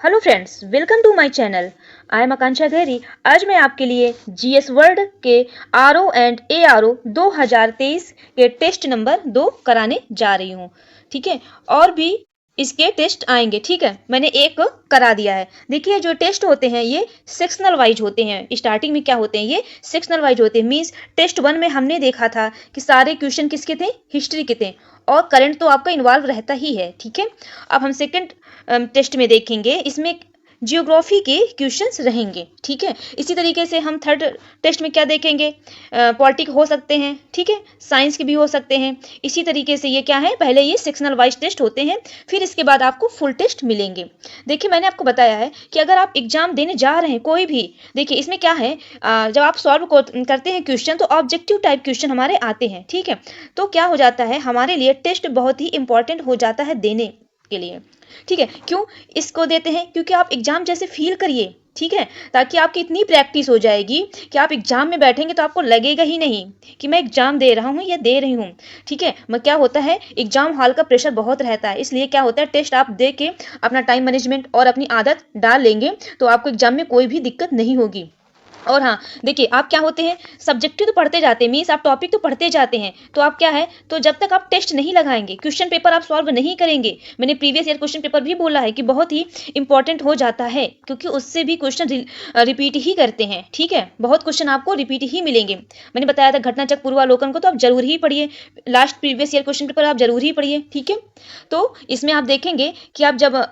Hello friends, welcome to my channel. I am Akanksha Gahri. आज मैं आपके लिए जीएस वर्ल्ड के आरओ एंड एआरओ 2023 के टेस्ट नंबर 2 कराने जा रही हूँ। ठीक है, और भी इसके टेस्ट आएंगे। ठीक है, मैंने एक करा दिया है। देखिए, जो टेस्ट होते हैं ये सेक्शनल वाइज होते हैं। स्टार्टिंग में क्या होते हैं, ये सेक्शनल वाइज होते हैं। मीन्स टेस्ट 1 में हमने देखा था कि सारे क्वेश्चन किसके थे, हिस्ट्री के थे, और करंट तो आपका इन्वॉल्व रहता ही है। ठीक है, अब हम सेकंड टेस्ट में देखेंगे, इसमें जियोग्राफी के क्वेश्चंस रहेंगे। ठीक है, इसी तरीके से हम थर्ड टेस्ट में क्या देखेंगे, पॉलिटिक हो सकते हैं। ठीक है, साइंस के भी हो सकते हैं। इसी तरीके से ये क्या है, पहले ये सेक्शनल वाइज टेस्ट होते हैं, फिर इसके बाद आपको फुल टेस्ट मिलेंगे। देखिए, मैंने आपको बताया है कि अगर आप एग्जाम देने जा रहे हैं कोई भी, देखिए इसमें क्या है, जब आप सॉल्व करते हैं क्वेश्चन तो ऑब्जेक्टिव टाइप क्वेश्चन हमारे आते हैं। ठीक है, तो क्या हो जाता है, हमारे लिए टेस्ट बहुत ही इंपॉर्टेंट हो जाता है देने के लिए। ठीक है, क्यों इसको देते हैं, क्योंकि आप एग्जाम जैसे फील करिए। ठीक है, ताकि आपकी इतनी प्रैक्टिस हो जाएगी कि आप एग्जाम में बैठेंगे तो आपको लगेगा ही नहीं कि मैं एग्जाम दे रहा हूँ या दे रही हूँ। ठीक है, मैं क्या होता है, एग्जाम हॉल का प्रेशर बहुत रहता है, इसलिए क्या होता है, टेस्ट आप दे के अपना टाइम मैनेजमेंट और अपनी आदत डाल लेंगे तो आपको एग्जाम में कोई भी दिक्कत नहीं होगी। और हाँ, देखिए आप क्या होते हैं, सब्जेक्टिव तो पढ़ते जाते हैं, मीन्स आप टॉपिक तो पढ़ते जाते हैं, तो आप क्या है, तो जब तक आप टेस्ट नहीं लगाएंगे, क्वेश्चन पेपर आप सॉल्व नहीं करेंगे। मैंने प्रीवियस ईयर क्वेश्चन पेपर भी बोला है कि बहुत ही इंपॉर्टेंट हो जाता है, क्योंकि उससे भी क्वेश्चन रिपीट ही करते हैं। ठीक है, बहुत क्वेश्चन आपको रिपीट ही मिलेंगे। मैंने बताया था घटनाचक्र पूर्वालोकन को तो आप जरूर ही पढ़िए, last previous year question paper आप जरूर ही पढ़िए। ठीक है, तो इसमें आप देखेंगे कि आप जब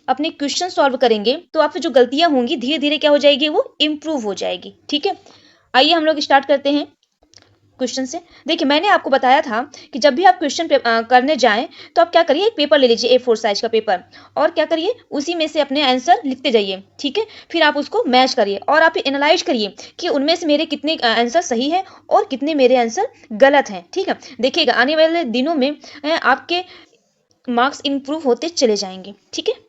अपने क्वेश्चन सॉल्व करेंगे तो आपसे जो गलतियां होंगी धीरे धीरे क्या हो जाएगी, वो इम्प्रूव हो जाएगी। ठीक है, आइए हम लोग स्टार्ट करते हैं क्वेश्चन से। देखिए, मैंने आपको बताया था कि जब भी आप क्वेश्चन करने जाएं तो आप क्या करिए, एक पेपर ले लीजिए, A4 साइज का पेपर, और क्या करिए, उसी में से अपने आंसर लिखते जाइए। ठीक है, फिर आप उसको मैच करिए और आप एनालाइज करिए कि उनमें से मेरे कितने आंसर सही है और कितने मेरे आंसर गलत हैं। ठीक है, देखिएगा आने वाले दिनों में आपके मार्क्स इंप्रूव होते चले जाएंगे। ठीक है,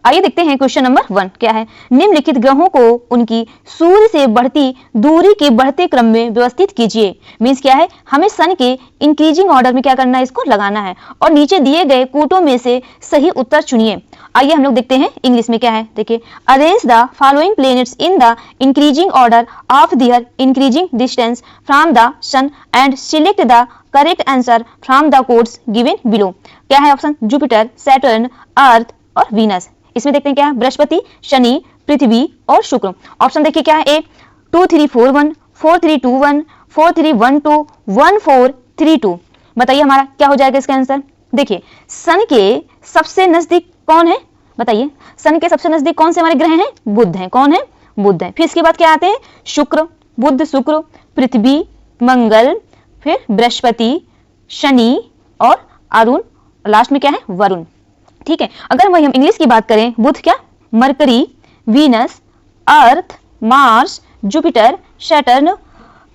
आइए देखते हैं क्वेश्चन नंबर 1 क्या है। निम्नलिखित ग्रहों को उनकी सूर्य से बढ़ती दूरी के बढ़ते क्रम में व्यवस्थित कीजिए। मीन्स क्या है, हमें सन के इंक्रीजिंग ऑर्डर में क्या करना है, इसको लगाना है, और नीचे दिए गए कूटों में से सही उत्तर चुनिए। आइए हम लोग देखते हैं इंग्लिश में क्या है। देखिए, arrange the following planets in the increasing order of their increasing distance from the sun and select the correct answer from the codes given below. क्या है ऑप्शन, जुपिटर, सैटर्न, अर्थ और वीनस। इसमें देखते हैं क्या है, बृहस्पति, शनि, पृथ्वी और शुक्र। ऑप्शन देखिए क्या है, ए 2 3 4 1, 4 3 2 1, 4 3 1 2, 1 4 3 2। बताइए हमारा क्या हो जाएगा इसका आंसर। देखिए, सन के सबसे नजदीक कौन है, बताइए, सन के सबसे नजदीक कौन से हमारे ग्रह हैं, बुध हैं। कौन है, बुध है। फिर इसके बाद क्या आते हैं, शुक्र, बुध, शुक्र, पृथ्वी, मंगल, फिर बृहस्पति, शनि और अरुण, लास्ट में क्या है, वरुण। ठीक है, अगर वही हम इंग्लिश की बात करें, बुध क्या, मरकरी, वीनस, अर्थ, मार्स, जुपिटर, सैटर्न,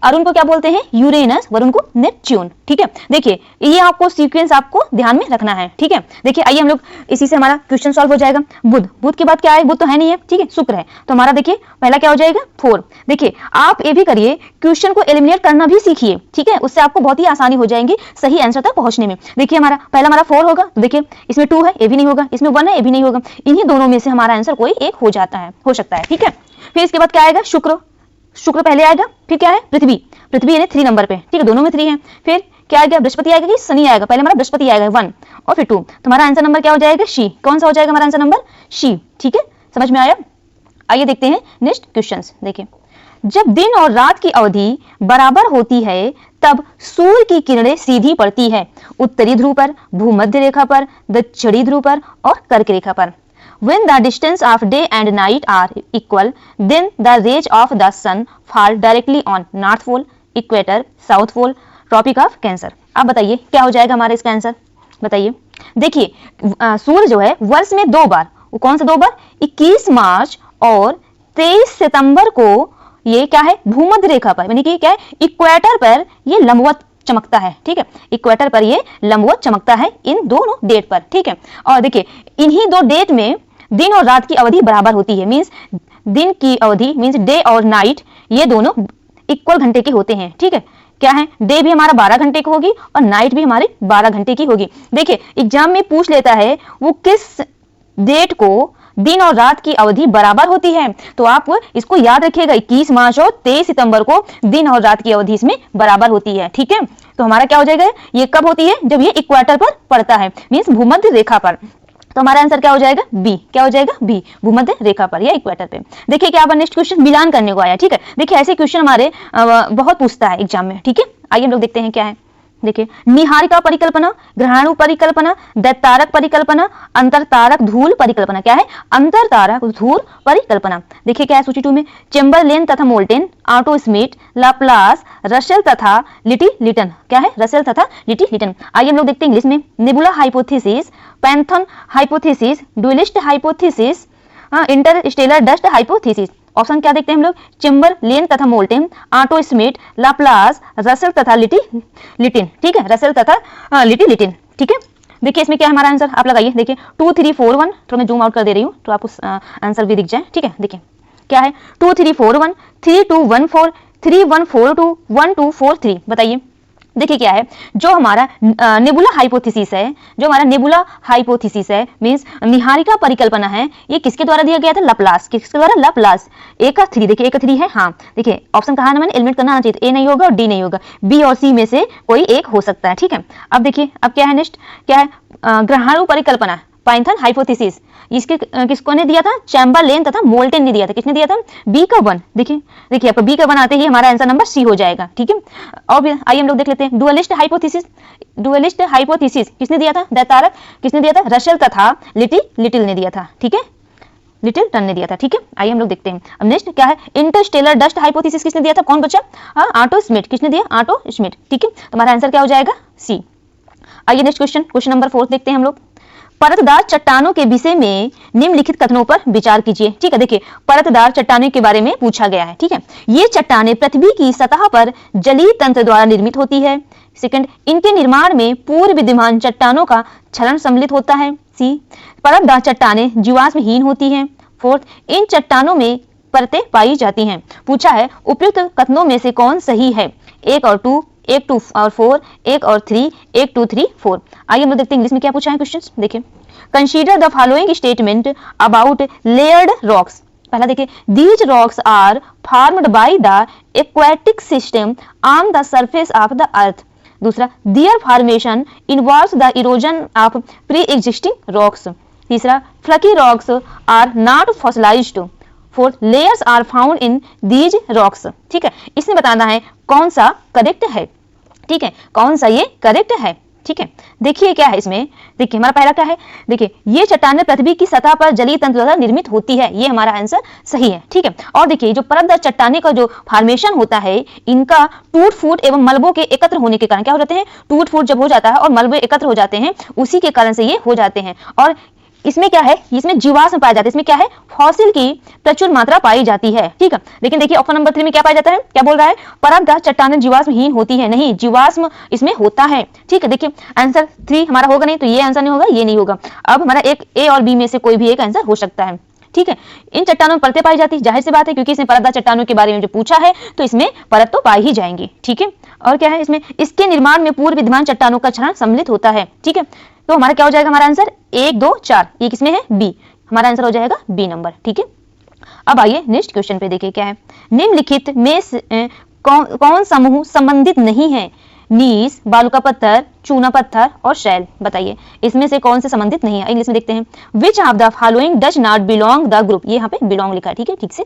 अरुण को क्या बोलते हैं, यूरेनस, वरुण को नेपच्यून। ठीक है, देखिए ये आपको सीक्वेंस आपको ध्यान में रखना है। ठीक है, देखिए आइए हम लोग इसी से हमारा क्वेश्चन सॉल्व हो जाएगा। बुध, बुध के बाद क्या है, बुध तो है नहीं है, ठीक है, शुक्र है, तो हमारा देखिए पहला क्या हो जाएगा, 4। देखिए आप ये भी करिए, क्वेश्चन को एलिमिनेट करना भी सीखिए। ठीक है, उससे आपको बहुत ही आसानी हो जाएगी सही आंसर तक पहुंचने में। देखिए हमारा पहला हमारा 4 होगा, तो देखिए इसमें 2 है, ये भी नहीं होगा, इसमें 1 है, ये भी नहीं होगा, इन्हीं दोनों में से हमारा आंसर कोई एक हो जाता है, हो सकता है। ठीक है, फिर इसके बाद क्या आएगा, शुक्र, शुक्र पहले आएगा, फिर क्या है, पृथ्वी, पृथ्वी यानी 3 नंबर पे। ठीक है, दोनों में 3 है। फिर क्या आएगा, बृहस्पति आएगा कि शनि आएगा, पहले हमारा बृहस्पति आएगा 1 और फिर 2, तो हमारा आंसर नंबर क्या हो जाएगा, शी। कौन सा हो जाएगा हमारा आंसर नंबर, शी। ठीक है, समझ में आया। आइए देखते हैं नेक्स्ट क्वेश्चंस। देखिए, जब दिन और रात की अवधि बराबर होती है तब सूर्य की किरणें सीधी पड़ती है उत्तरी ध्रुव पर, भूमध्य रेखा पर, दक्षिणी ध्रुव पर और कर्क रेखा पर। When the distance of day and night are equal, then the rays of the sun fall directly on North Pole, Equator, South Pole, Tropic of Cancer. अब बताइए क्या हो जाएगा हमारा इसका आंसर, बताइए। देखिए सूर्य जो है वर्ष में 2 बार, वो कौन से 2 बार, 21 मार्च और 23 सितंबर को ये क्या है, भूमध्य रेखा पर, यानी कि क्या है, इक्वेटर पर ये लंबवत चमकता है। ठीक है, इक्वेटर पर ये लंबवत चमकता है इन दोनों डेट पर। ठीक है, और देखिए इन्हीं 2 डेट में दिन और रात की अवधि बराबर होती है। मींस दिन की अवधि मींस डे और नाइट ये दोनों इक्वल घंटे के होते हैं। ठीक है, क्या है, डे भी हमारा 12 घंटे की होगी और नाइट भी हमारी 12 घंटे की होगी। देखिए एग्जाम में पूछ लेता है वो किस डेट को दिन और रात की अवधि बराबर होती है, तो आप इसको याद रखिएगा 21 मार्च और 23 सितंबर को दिन और रात की अवधि इसमें बराबर होती है। ठीक है, तो हमारा क्या हो जाएगा, ये कब होती है, जब ये इक्वेटर पर पड़ता है, मींस भूमध्य रेखा पर। तो हमारा आंसर क्या हो जाएगा, बी। क्या हो जाएगा, बी, भूमध्य रेखा पर या इक्वेटर पे। देखिए क्या नेक्स्ट क्वेश्चन मिलान करने को आया। ठीक है, देखिए ऐसे क्वेश्चन हमारे बहुत पूछता है एग्जाम में। ठीक है, आइए हम लोग देखते हैं क्या है। देखिए निहारिका परिकल्पना, ग्रहाणु परिकल्पना, दैत्यारक परिकल्पना, अंतरतारक धूल परिकल्पना। क्या है, अंतरतारक धूल परिकल्पना। देखिए क्या है सूची 2 में, चेम्बरलेन तथा Moulton, Otto Schmidt, Laplace, Russell तथा लिटिल-लिटन। क्या है, रसेल तथा लिटिल-लिटन। आइए हम लोग देखते हैं इंग्लिश में, नेबुला हाइपोथेसिस, पैंथन hypothesis, dualist hypothesis, interstellar dust hypothesis. Option क्या देखते हैं हम लोग, चेम्बरलेन तथा Moulton, Otto Schmidt, Laplace, Russell तथा लिटिल-लिटन। ठीक है, रसेल तथा लिटिल-लिटन। ठीक है, देखिए इसमें क्या है हमारा आंसर, आप लगाइए। देखिए 2 3 4 1, तो मैं जूम आउट कर दे रही हूँ तो आपको आंसर भी दिख जाए। ठीक है, देखिए क्या है, 2 3 4 1, 3 2 1 4, 3 1 4 2, 1 2 4 3। बताइए देखिए क्या है, जो हमारा नेबुला हाइपोथेसिस है, जो हमारा नेबुला हाइपोथेसिस है मींस निहारिका परिकल्पना है, ये किसके द्वारा दिया गया था, लप्लास। किसके द्वारा, लप्लास। ए का 3, देखिए ए का 3 है। हाँ देखिए ऑप्शन कहा ना मैंने, एलिमिनेट करना आना चाहिए, ए नहीं होगा और डी नहीं होगा, बी और सी में से कोई एक हो सकता है। ठीक है, अब देखिए अब क्या है नेक्स्ट, क्या है, ग्रहाणु परिकल्पना, पाइथन हाइपोथेसिस, इसके किसको ने दिया था, चैम्बरलेन तथा मोल्टेन ने दिया था। किसने दिया था, बी का 1। देखिए आपका बी का 1 आते ही हमारा आंसर नंबर सी हो जाएगा। ठीक है, और आइए हम लोग देख लेते हैं डुअलिस्ट हाइपोथेसिस। डुअलिस्ट हाइपोथेसिस किसने दिया था, दैत्यारक। किसने दिया था, रसेल तथा लिटिल ने दिया था। ठीक है, लिटिल-टन ने दिया था। ठीक है, आइए हम लोग देखते हैं। अब नेक्स्ट क्या है, इंटरस्टेलर डस्ट हाइपोथेसिस किसने दिया था, कौन बच्चा, ऑटो स्मिथ। किसने दिया, ऑटो स्मिथ। ठीक है, हमारा आंसर क्या हो जाएगा, सी। आइए नेक्स्ट क्वेश्चन नंबर 4 देखते हैं हम लोग। परतदार चट्टानों के विषय में निम्नलिखित कथनों पर विचार कीजिए। ठीक है, देखिए परतदार चट्टानों के बारे में पूछा गया है। ठीक है, ये चट्टानें पृथ्वी की सतह पर जलीय तंत्र द्वारा निर्मित होती है। सेकंड, इनके निर्माण में पूर्व विद्यमान चट्टानों का क्षरण सम्मिलित होता है। सी, परतदार चट्टानें जीवाश्महीन होती हैं। फोर्थ, इन चट्टानों में परतें पाई जाती हैं। पूछा है उपयुक्त कथनों में से कौन सही है, 1 और 2, 1 2 और 4, 1 और 3, 1 2 3 4। आइए हम लोग देखते हैं इंग्लिश में क्या पूछा है क्वेश्चंस। देखिए consider the following statement about layered rocks. पहला देखिए, these rocks are formed by the aquatic system on the surface of the earth. दूसरा, their formation involves the erosion of pre existing rocks. तीसरा, flaky rocks are not fossilised. Fourth, layers are found in these rocks. ठीक है, इसमें बताना है कौन सा correct है। ठीक है, कौन सा ये करेक्ट है। ठीक है, देखिए क्या है इसमें, देखिए हमारा पहला क्या है, देखिए ये चट्टानें पृथ्वी की सतह पर जलीय तंत्र द्वारा निर्मित होती है, ये हमारा आंसर सही है। ठीक है, और देखिए जो परतदार चट्टानें का जो फॉर्मेशन होता है, इनका टूट फूट एवं मलबों के एकत्र होने के कारण क्या हो जाते हैं, टूट फूट जब हो जाता है और मलबे एकत्र हो जाते हैं, उसी के कारण से ये हो जाते हैं। और इसमें क्या है, इसमें जीवाश्म पाया जाता है, इसमें क्या है, फॉसिल की प्रचुर मात्रा पाई जाती है। ठीक है, लेकिन देखिए ऑप्शन नंबर 3 में क्या पाया जाता है, क्या बोल रहा है, परतदार चट्टानें जीवाश्महीन होती है। नहीं, जीवाश्म इसमें होता है। ठीक है, देखिए आंसर 3 हमारा होगा नहीं, तो ये आंसर नहीं होगा, ये नहीं होगा। अब हमारा एक ए और बी में से कोई भी एक आंसर हो सकता है। ठीक है, इन चट्टानों में परतें पाई जाती है, जाहिर सी बात है क्योंकि इसने परतदार चट्टानों के बारे में जो पूछा है तो इसमें परत तो पाई ही जाएंगी। ठीक है, और क्या है इसमें, इसके निर्माण में पूर्व विद्यमान चट्टानों का क्षरण सम्मिलित होता है। ठीक है, तो हमारा क्या हो जाएगा, हमारा आंसर 1 2 4, ये किसमें है, बी। हमारा आंसर हो जाएगा बी नंबर। ठीक है, अब आइए नेक्स्ट क्वेश्चन पे देखिए क्या है, निम्नलिखित में कौन समूह संबंधित नहीं है, नीस, बालू का पत्थर, चूना पत्थर और शैल। बताइए इसमें से कौन से संबंधित नहीं है। इंग्लिश में देखते हैं, विच of the following does not belong the group. ये यहाँ पे बिलोंग लिखा है। ठीक है, ठीक से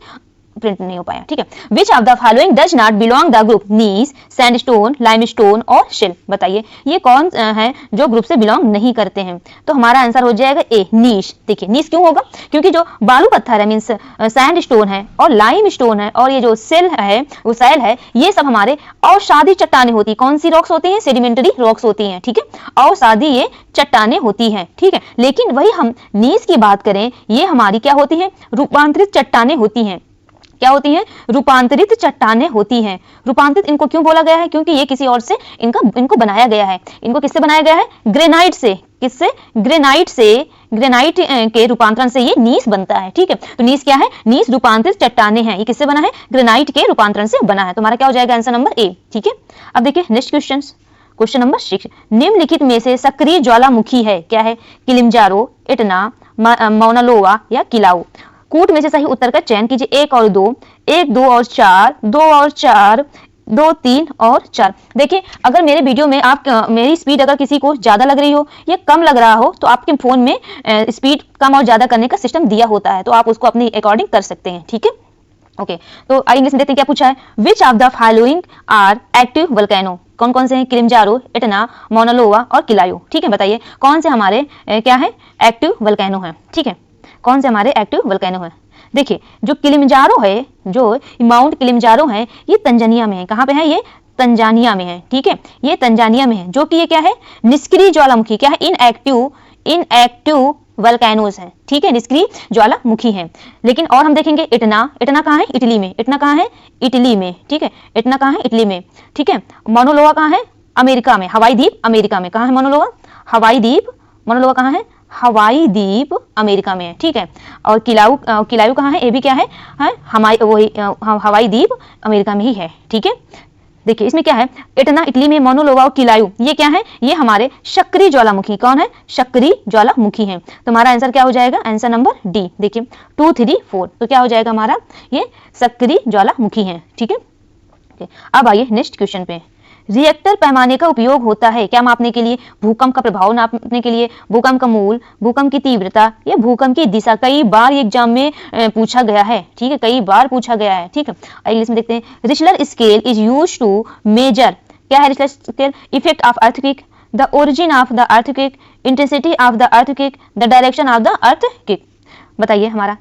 प्रिंट नहीं हो पाया। ठीक है, which of the following does not belong the group, gneiss, sandstone, limestone और शिल। बताइए ये कौन है जो ग्रुप से बिलोंग नहीं करते हैं। तो हमारा आंसर हो जाएगा ए, नीश। देखिए नीश क्यों होगा, क्योंकि जो बालू पत्थर है मीन्स सैंडस्टोन है और लाइमस्टोन है और ये जो सिल है वो सैल है, ये सब हमारे अवसादी चट्टानें होती है। कौन सी रॉक्स होती हैं, सेडिमेंटरी रॉक्स होती हैं। ठीक है, अवसादी ये चट्टानें होती हैं। ठीक है, लेकिन वही हम नीश की बात करें, ये हमारी क्या होती है, रूपांतरित चट्टानें होती हैं। क्या होती हैं, रूपांतरित चट्टानें होती हैं। रूपांतरित इनको क्यों बोला गया है, क्योंकि ये किसी और से इनको बनाया गया है। इनको किससे बनाया गया है, ग्रेनाइट से। किससे, ग्रेनाइट से ग्रेनाइट के रूपांतरण से ये नीस बनता है। ठीक है, तो नीस क्या है? नीस रूपांतरित चट्टाने हैं। ये किससे बना है? ग्रेनाइट के रूपांतरण से बना है। तुम्हारा क्या हो जाएगा? Answer number A. ठीक है, अब देखिए नेक्स्ट क्वेश्चन, क्वेश्चन नंबर 6। निम्नलिखित में से सक्रिय ज्वालामुखी है? क्या है? किलिमंजारो, इटना, मौना या किलाउ। कूट में से सही उत्तर का चयन कीजिए। 1 और 2, 1, 2 और 4, 2 और 4, 2, 3 और 4। देखिए, अगर मेरे वीडियो में आप मेरी स्पीड अगर किसी को ज्यादा लग रही हो या कम लग रहा हो तो आपके फोन में स्पीड कम और ज्यादा करने का सिस्टम दिया होता है, तो आप उसको अपने अकॉर्डिंग कर सकते हैं। ठीक है, ओके। तो आइए इंग्लिश में देखते हैं क्या पूछा है। Which of the following are active volcano? कौन कौन से हैं? किलिमंजारो, इटना, मौना लोआ और किलायू। ठीक है, बताइए कौन से हमारे क्या है? एक्टिव वोल्केनो है। ठीक है, कौन से हमारे एक्टिव वोल्केनो है? देखिए, जो किलिमंजारो है, जो माउंट किलिमंजारो है, ये तंजानिया में है। कहाँ पे है? ये तंजानिया में है। ठीक है, ये तंजानिया में है, जो कि ये क्या है? निष्क्रिय ज्वालामुखी। क्या है? इनएक्टिव वोल्केनोस है। ठीक है, निष्क्रिय ज्वालामुखी है। लेकिन और हम देखेंगे इटना, इटना कहाँ है? इटली में। इटना कहाँ है? इटली में। ठीक है, इटना कहाँ है? इटली में। ठीक है, मौना लोआ कहाँ है? अमेरिका में, हवाई द्वीप अमेरिका में। कहाँ है मौना लोआ? हवाई द्वीप। मौना लोआ कहाँ है? हवाई द्वीप अमेरिका में है। ठीक है, और किलायू कहाँ है? ये भी क्या है? वही हवाई द्वीप अमेरिका में ही है। ठीक है, देखिए इसमें क्या है? इटना इटली में, मौना लोआ और किलायू ये क्या है? ये हमारे सक्रिय ज्वालामुखी। कौन है? सक्रिय ज्वालामुखी है। तुम्हारा आंसर क्या हो जाएगा? Answer number D. देखिए 2, 3, 4, तो क्या हो जाएगा हमारा? ये सक्रिय ज्वालामुखी है। ठीक है, अब आइए नेक्स्ट क्वेश्चन पे। रिएक्टर पैमाने का उपयोग होता है क्या मापने के लिए? भूकंप का प्रभाव नापने के लिए, भूकंप का मूल, भूकंप की तीव्रता या भूकंप की दिशा। कई बार एग्जाम में पूछा गया है। ठीक है, कई बार पूछा गया है। ठीक है, इंग्लिश में देखते हैं। Richter scale is used to measure. क्या है Richter scale? Effect of earthquake, the origin of the earthquake, intensity of the earthquake, the direction of the earthquake. बताइए हमारा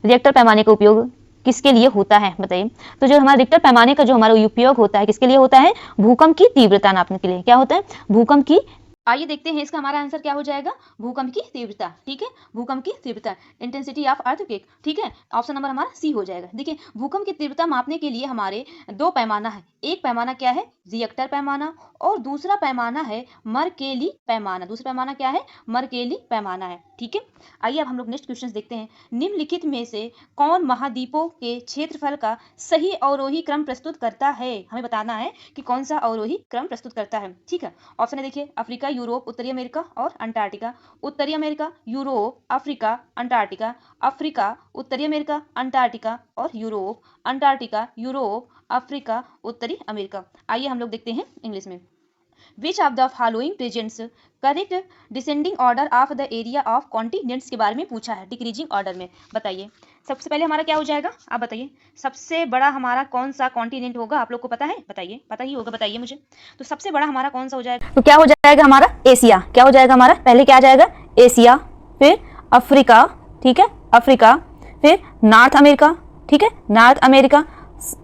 रिएक्टर पैमाने का उपयोग किसके लिए होता है? बताइए। तो जो हमारा रिक्टर पैमाने का जो हमारा उपयोग होता है किसके लिए होता है? भूकंप की तीव्रता नापने के लिए। क्या होता है? भूकंप की। आइए देखते हैं इसका हमारा आंसर क्या हो जाएगा? भूकंप की तीव्रता। ठीक है, भूकंप की तीव्रता, इंटेंसिटी ऑफ अर्थक्वेक। ठीक है, ऑप्शन नंबर हमारा सी हो जाएगा। देखिए, भूकंप की तीव्रता मापने के लिए हमारे 2 पैमाना है। एक पैमाना क्या है? रिएक्टर पैमाना, और दूसरा पैमाना है मर्केली पैमाना। दूसरा पैमाना क्या है? मर्केली पैमाना है। ठीक है, आइए अब हम लोग नेक्स्ट क्वेश्चन देखते हैं। निम्नलिखित में से कौन महाद्वीपों के क्षेत्रफल का सही अवरोही क्रम प्रस्तुत करता है? हमें बताना है कि कौन सा अवरोही क्रम प्रस्तुत करता है। ठीक है, ऑप्शन है देखिए, अफ्रीका, यूरोप, उत्तरी अमेरिका और अंटार्कटिका। उत्तरी America, Europe, Africa, Antarctica. Africa, उत्तरी अमेरिका, अंटार्कटिका और यूरोप, अंटार्कटिका, यूरोप, अफ्रीका, उत्तरी अमेरिका। आइए हम लोग देखते हैं इंग्लिश में। विच of the following presents correct descending order of the area of continents के बारे में पूछा है, डिक्रीजिंग ऑर्डर में। बताइए सबसे पहले हमारा क्या हो जाएगा? आप बताइए सबसे बड़ा हमारा कौन सा कॉन्टिनेंट होगा? आप लोग को पता है? बताइए, पता ही होगा, बताइए मुझे। तो सबसे बड़ा हमारा कौन सा हो जाएगा? तो क्या हो जाएगा हमारा? एशिया। क्या हो जाएगा हमारा? पहले क्या आ जाएगा? एशिया, फिर अफ्रीका। ठीक है, अफ्रीका, फिर नॉर्थ अमेरिका। ठीक है, नॉर्थ अमेरिका,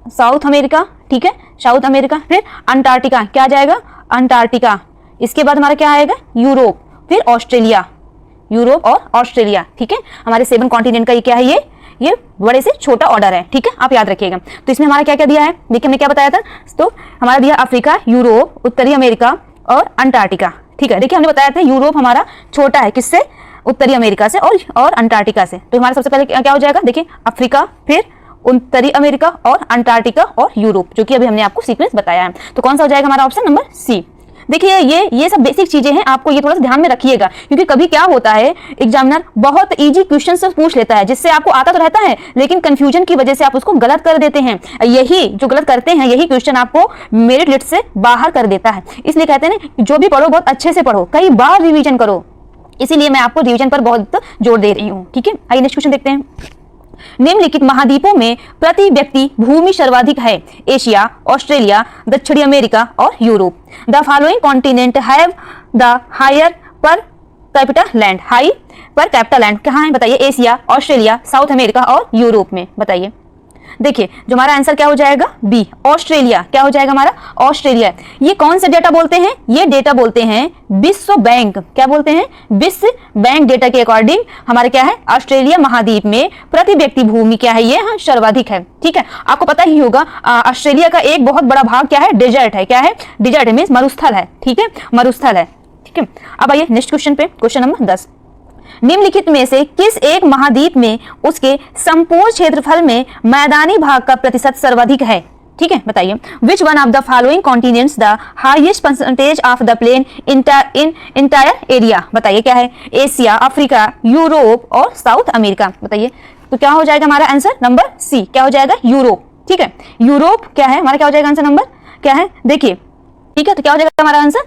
साउथ अमेरिका। ठीक है, साउथ अमेरिका, फिर अंटार्कटिका। क्या आ जाएगा? अंटार्कटिका। इसके बाद हमारा क्या आएगा? यूरोप, फिर ऑस्ट्रेलिया। यूरोप और ऑस्ट्रेलिया। ठीक है, हमारे 7 कॉन्टिनेंट का ये क्या है? ये बड़े से छोटा ऑर्डर है। ठीक है, आप याद रखिएगा। तो इसमें हमारा क्या क्या दिया है? देखिए हमने क्या बताया था। तो हमारा दिया अफ्रीका, यूरोप, उत्तरी अमेरिका और अंटार्कटिका। ठीक है, देखिए हमने बताया था यूरोप हमारा छोटा है, किससे? उत्तरी अमेरिका से और अंटार्कटिका से। तो हमारा सबसे पहले क्या हो जाएगा? देखिए अफ्रीका, फिर उत्तरी अमेरिका और अंटार्कटिका और यूरोप, जो कि अभी हमने आपको सीक्वेंस बताया है। तो कौन सा हो जाएगा हमारा? Option number C. देखिए ये सब बेसिक चीजें हैं, आपको ये थोड़ा सा ध्यान में रखिएगा, क्योंकि कभी क्या होता है एग्जामिनर बहुत इजी क्वेश्चन से पूछ लेता है, जिससे आपको आता तो रहता है लेकिन कंफ्यूजन की वजह से आप उसको गलत कर देते हैं। यही जो गलत करते हैं, यही क्वेश्चन आपको मेरिट लिस्ट से बाहर कर देता है। इसलिए कहते हैं ना, जो भी पढ़ो बहुत अच्छे से पढ़ो, कई बार रिविजन करो। इसीलिए मैं आपको रिविजन पर बहुत जोर दे रही हूँ। ठीक है, आइए नेक्स्ट क्वेश्चन देखते हैं। निम्नलिखित महाद्वीपों में प्रति व्यक्ति भूमि सर्वाधिक है? एशिया, ऑस्ट्रेलिया, दक्षिणी अमेरिका और Europe. The following continent have the higher per capital land. High per capital land कहाँ है? बताइए। एशिया, ऑस्ट्रेलिया, साउथ अमेरिका और यूरोप में। बताइए। देखिए जो हमारा आंसर क्या हो जाएगा? B, Australia. क्या हो जाएगा हमारा? ऑस्ट्रेलिया। ये कौन सा डेटा बोलते हैं? ये डेटा बोलते हैं विश्व बैंक। क्या बोलते हैं? विश्व बैंक डेटा के अकॉर्डिंग हमारे क्या है? ऑस्ट्रेलिया महाद्वीप में प्रति व्यक्ति भूमि क्या है? ये सर्वाधिक है। ठीक है, आपको पता ही होगा ऑस्ट्रेलिया का एक बहुत बड़ा भाग क्या है? डेजर्ट है। क्या है? डेजर्ट मींस मरुस्थल है। ठीक है, मरुस्थल है। ठीक है, अब आइए नेक्स्ट क्वेश्चन पे, क्वेश्चन नंबर 10। निम्नलिखित में से किस एक महाद्वीप में उसके संपूर्ण क्षेत्रफल में मैदानी भाग का प्रतिशत सर्वाधिक है? ठीक है, बताइए। Which one of the following continents the highest percentage of the plain in entire area? बताइए क्या है? एशिया, अफ्रीका, यूरोप और साउथ अमेरिका। बताइए, तो क्या हो जाएगा हमारा आंसर? Number C. क्या हो जाएगा? यूरोप। ठीक है, यूरोप क्या है हमारा? क्या हो जाएगा आंसर? नंबर क्या है? देखिए, ठीक है, तो क्या हो जाएगा हमारा आंसर?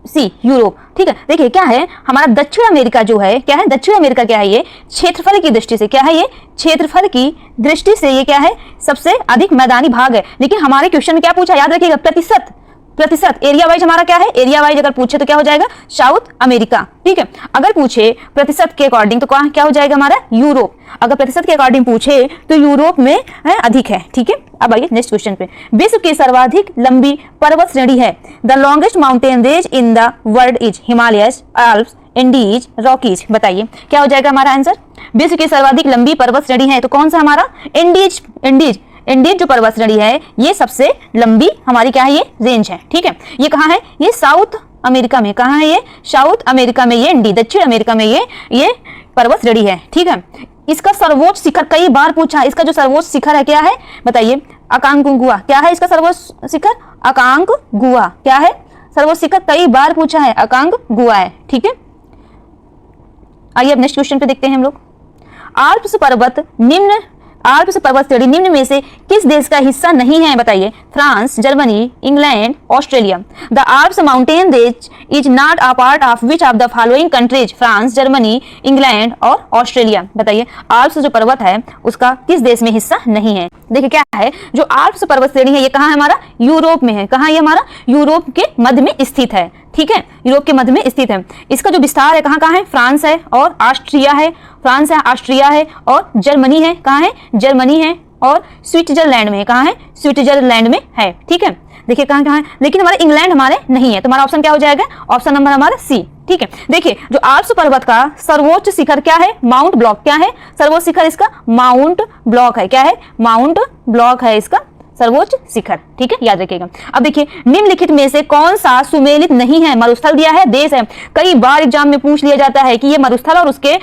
सी, यूरोप। ठीक है, देखिए क्या है हमारा दक्षिण अमेरिका जो है, क्या है दक्षिण अमेरिका? क्या है ये? क्षेत्रफल की दृष्टि से क्या है ये? क्षेत्रफल की दृष्टि से ये क्या है? सबसे अधिक मैदानी भाग है। लेकिन हमारे क्वेश्चन में क्या पूछा? याद रखिएगा, प्रतिशत। प्रतिशत एरिया वाइज हमारा क्या है? एरिया वाइज अगर पूछे तो क्या हो जाएगा? South America. ठीक है, अगर पूछे प्रतिशत के अकॉर्डिंग तो क्या हो जाएगा हमारा? यूरोप। अगर प्रतिशत के अकॉर्डिंग पूछे तो यूरोप में अधिक है। ठीक है, अब आइए नेक्स्ट क्वेश्चन पे। विश्व की सर्वाधिक लंबी पर्वत श्रेणी है। The longest mountain range in the world is Himalayas, Alps, Andes, Rockies. बताइए क्या हो जाएगा हमारा आंसर? विश्व की सर्वाधिक लंबी पर्वत श्रेणी है तो कौन सा हमारा? एंडीज। एंडीज इंडीज जो पर्वत श्रेणी है ये सबसे लंबी हमारी क्या है? ये रेंज है। ठीक है, ये कहाँ है? ये साउथ अमेरिका में। कहाँ है ये? साउथ अमेरिका में ये इंडी, दक्षिण अमेरिका में ये पर्वत श्रेणी है। ठीक है, इसका सर्वोच्च शिखर कई बार पूछा। इसका जो सर्वोच्च शिखर है क्या है? बताइए। अकांगुआ। क्या है इसका सर्वोच्च शिखर? अकांगुआ। क्या है? सर्वोच्च शिखर कई बार पूछा है, अकांगुआ है। ठीक है, आइए अब नेक्स्ट क्वेश्चन पे देखते हैं हम लोग। आल्प्स पर्वत श्रेणी निम्न में से किस देश का हिस्सा नहीं है? बताइए। France, Germany, England, Australia. The Alps mountain range is not a part of which of the following countries? France, Germany, England और ऑस्ट्रेलिया। बताइए, आल्प्स जो पर्वत है उसका किस देश में हिस्सा नहीं है? देखिए क्या है, जो आल्प्स पर्वत श्रेणी है ये कहाँ है हमारा? यूरोप में है। कहाँ ये हमारा? यूरोप के मध्य में स्थित है। ठीक है, यूरोप के मध्य में स्थित है। इसका जो विस्तार है कहाँ कहाँ है? फ्रांस है और ऑस्ट्रिया है। फ्रांस है, ऑस्ट्रिया है और जर्मनी है। कहाँ है? जर्मनी है और स्विट्जरलैंड में। कहाँ है? स्विट्जरलैंड में है। ठीक है, देखिए कहाँ कहाँ है, लेकिन हमारे इंग्लैंड हमारे नहीं है। तो हमारा ऑप्शन क्या हो जाएगा? ऑप्शन नंबर हमारा सी। ठीक है, देखिए जो आल्प्स पर्वत का सर्वोच्च शिखर क्या है? Mount block. क्या है सर्वोच्च शिखर इसका? माउंट ब्लॉक है। क्या है? माउंट ब्लॉक है इसका सर्वोच्च शिखर। ठीक है, याद रखिएगा। अब देखिए, निम्नलिखित में से कौन सा सुमेलित नहीं है? मरुस्थल दिया है, देश है। कई बार एग्जाम में पूछ लिया जाता है कि ये मरुस्थल और उसके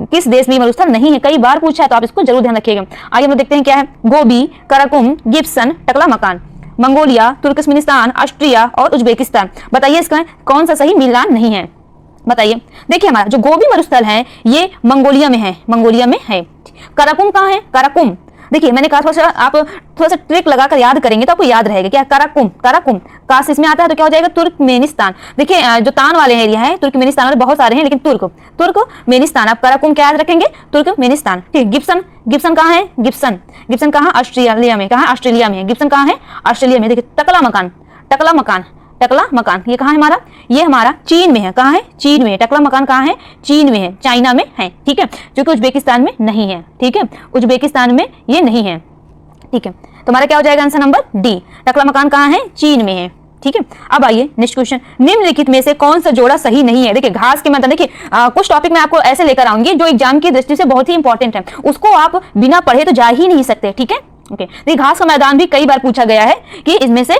किस देश में मरुस्थल नहीं है, कई बार पूछा है, तो आप इसको जरूर ध्यान रखिएगा। आइए हम लोग देखते हैं क्या है। गोबी, कराकुम, गिब्सन, टकला मकान। मंगोलिया, तुर्कमेनिस्तान, ऑस्ट्रिया और उज्बेकिस्तान। बताइए इसका कौन सा सही मिलान नहीं है? बताइए। देखिए हमारा जो गोबी मरुस्थल है ये मंगोलिया में है। मंगोलिया में है। कराकुम कहाँ है? कराकुम, देखिए मैंने कहा आप थोड़ा सा ट्रिक लगाकर याद करेंगे तो आपको याद रहेगा। क्या? कराकुम। कराकुम काश इसमें आता है तो क्या हो जाएगा? तुर्कमेनिस्तान। देखिए जो तान वाले एरिया है तुर्कमेनिस्तान वाले बहुत सारे हैं, लेकिन तुर्कमेनिस्तान। आप कराकुम क्या याद रखेंगे? तुर्कमेनिस्तान। ठीक। गिब्सन, गिब्सन कहाँ है? गिब्सन कहाँ? ऑस्ट्रेलिया में। कहाँ? ऑस्ट्रेलिया में। गिब्सन कहाँ है? ऑस्ट्रेलिया में। देखिए टकला मकान ये कहाँ है हमारा? ये हमारा चीन में है। कहाँ है? चीन में। टकला मकान कहाँ है? चीन में है, चाइना में है। ठीक है, जो कि उज्बेकिस्तान में नहीं है। ठीक है, उज्बेकिस्तान में ये नहीं है। ठीक है, तो हमारा क्या हो जाएगा आंसर? Number D. टकला मकान कहाँ है? चीन में है। ठीक है, अब आइए नेक्स्ट क्वेश्चन। निम्नलिखित में से कौन सा जोड़ा सही नहीं है? देखिए घास के मैदान। देखिए कुछ टॉपिक मैं आपको ऐसे लेकर आऊंगी जो एग्जाम की दृष्टि से बहुत ही इंपॉर्टेंट है, उसको आप बिना पढ़े तो जा ही नहीं सकते। ठीक है, ओके। देखिए घास का मैदान भी कई बार पूछा गया है कि इसमें से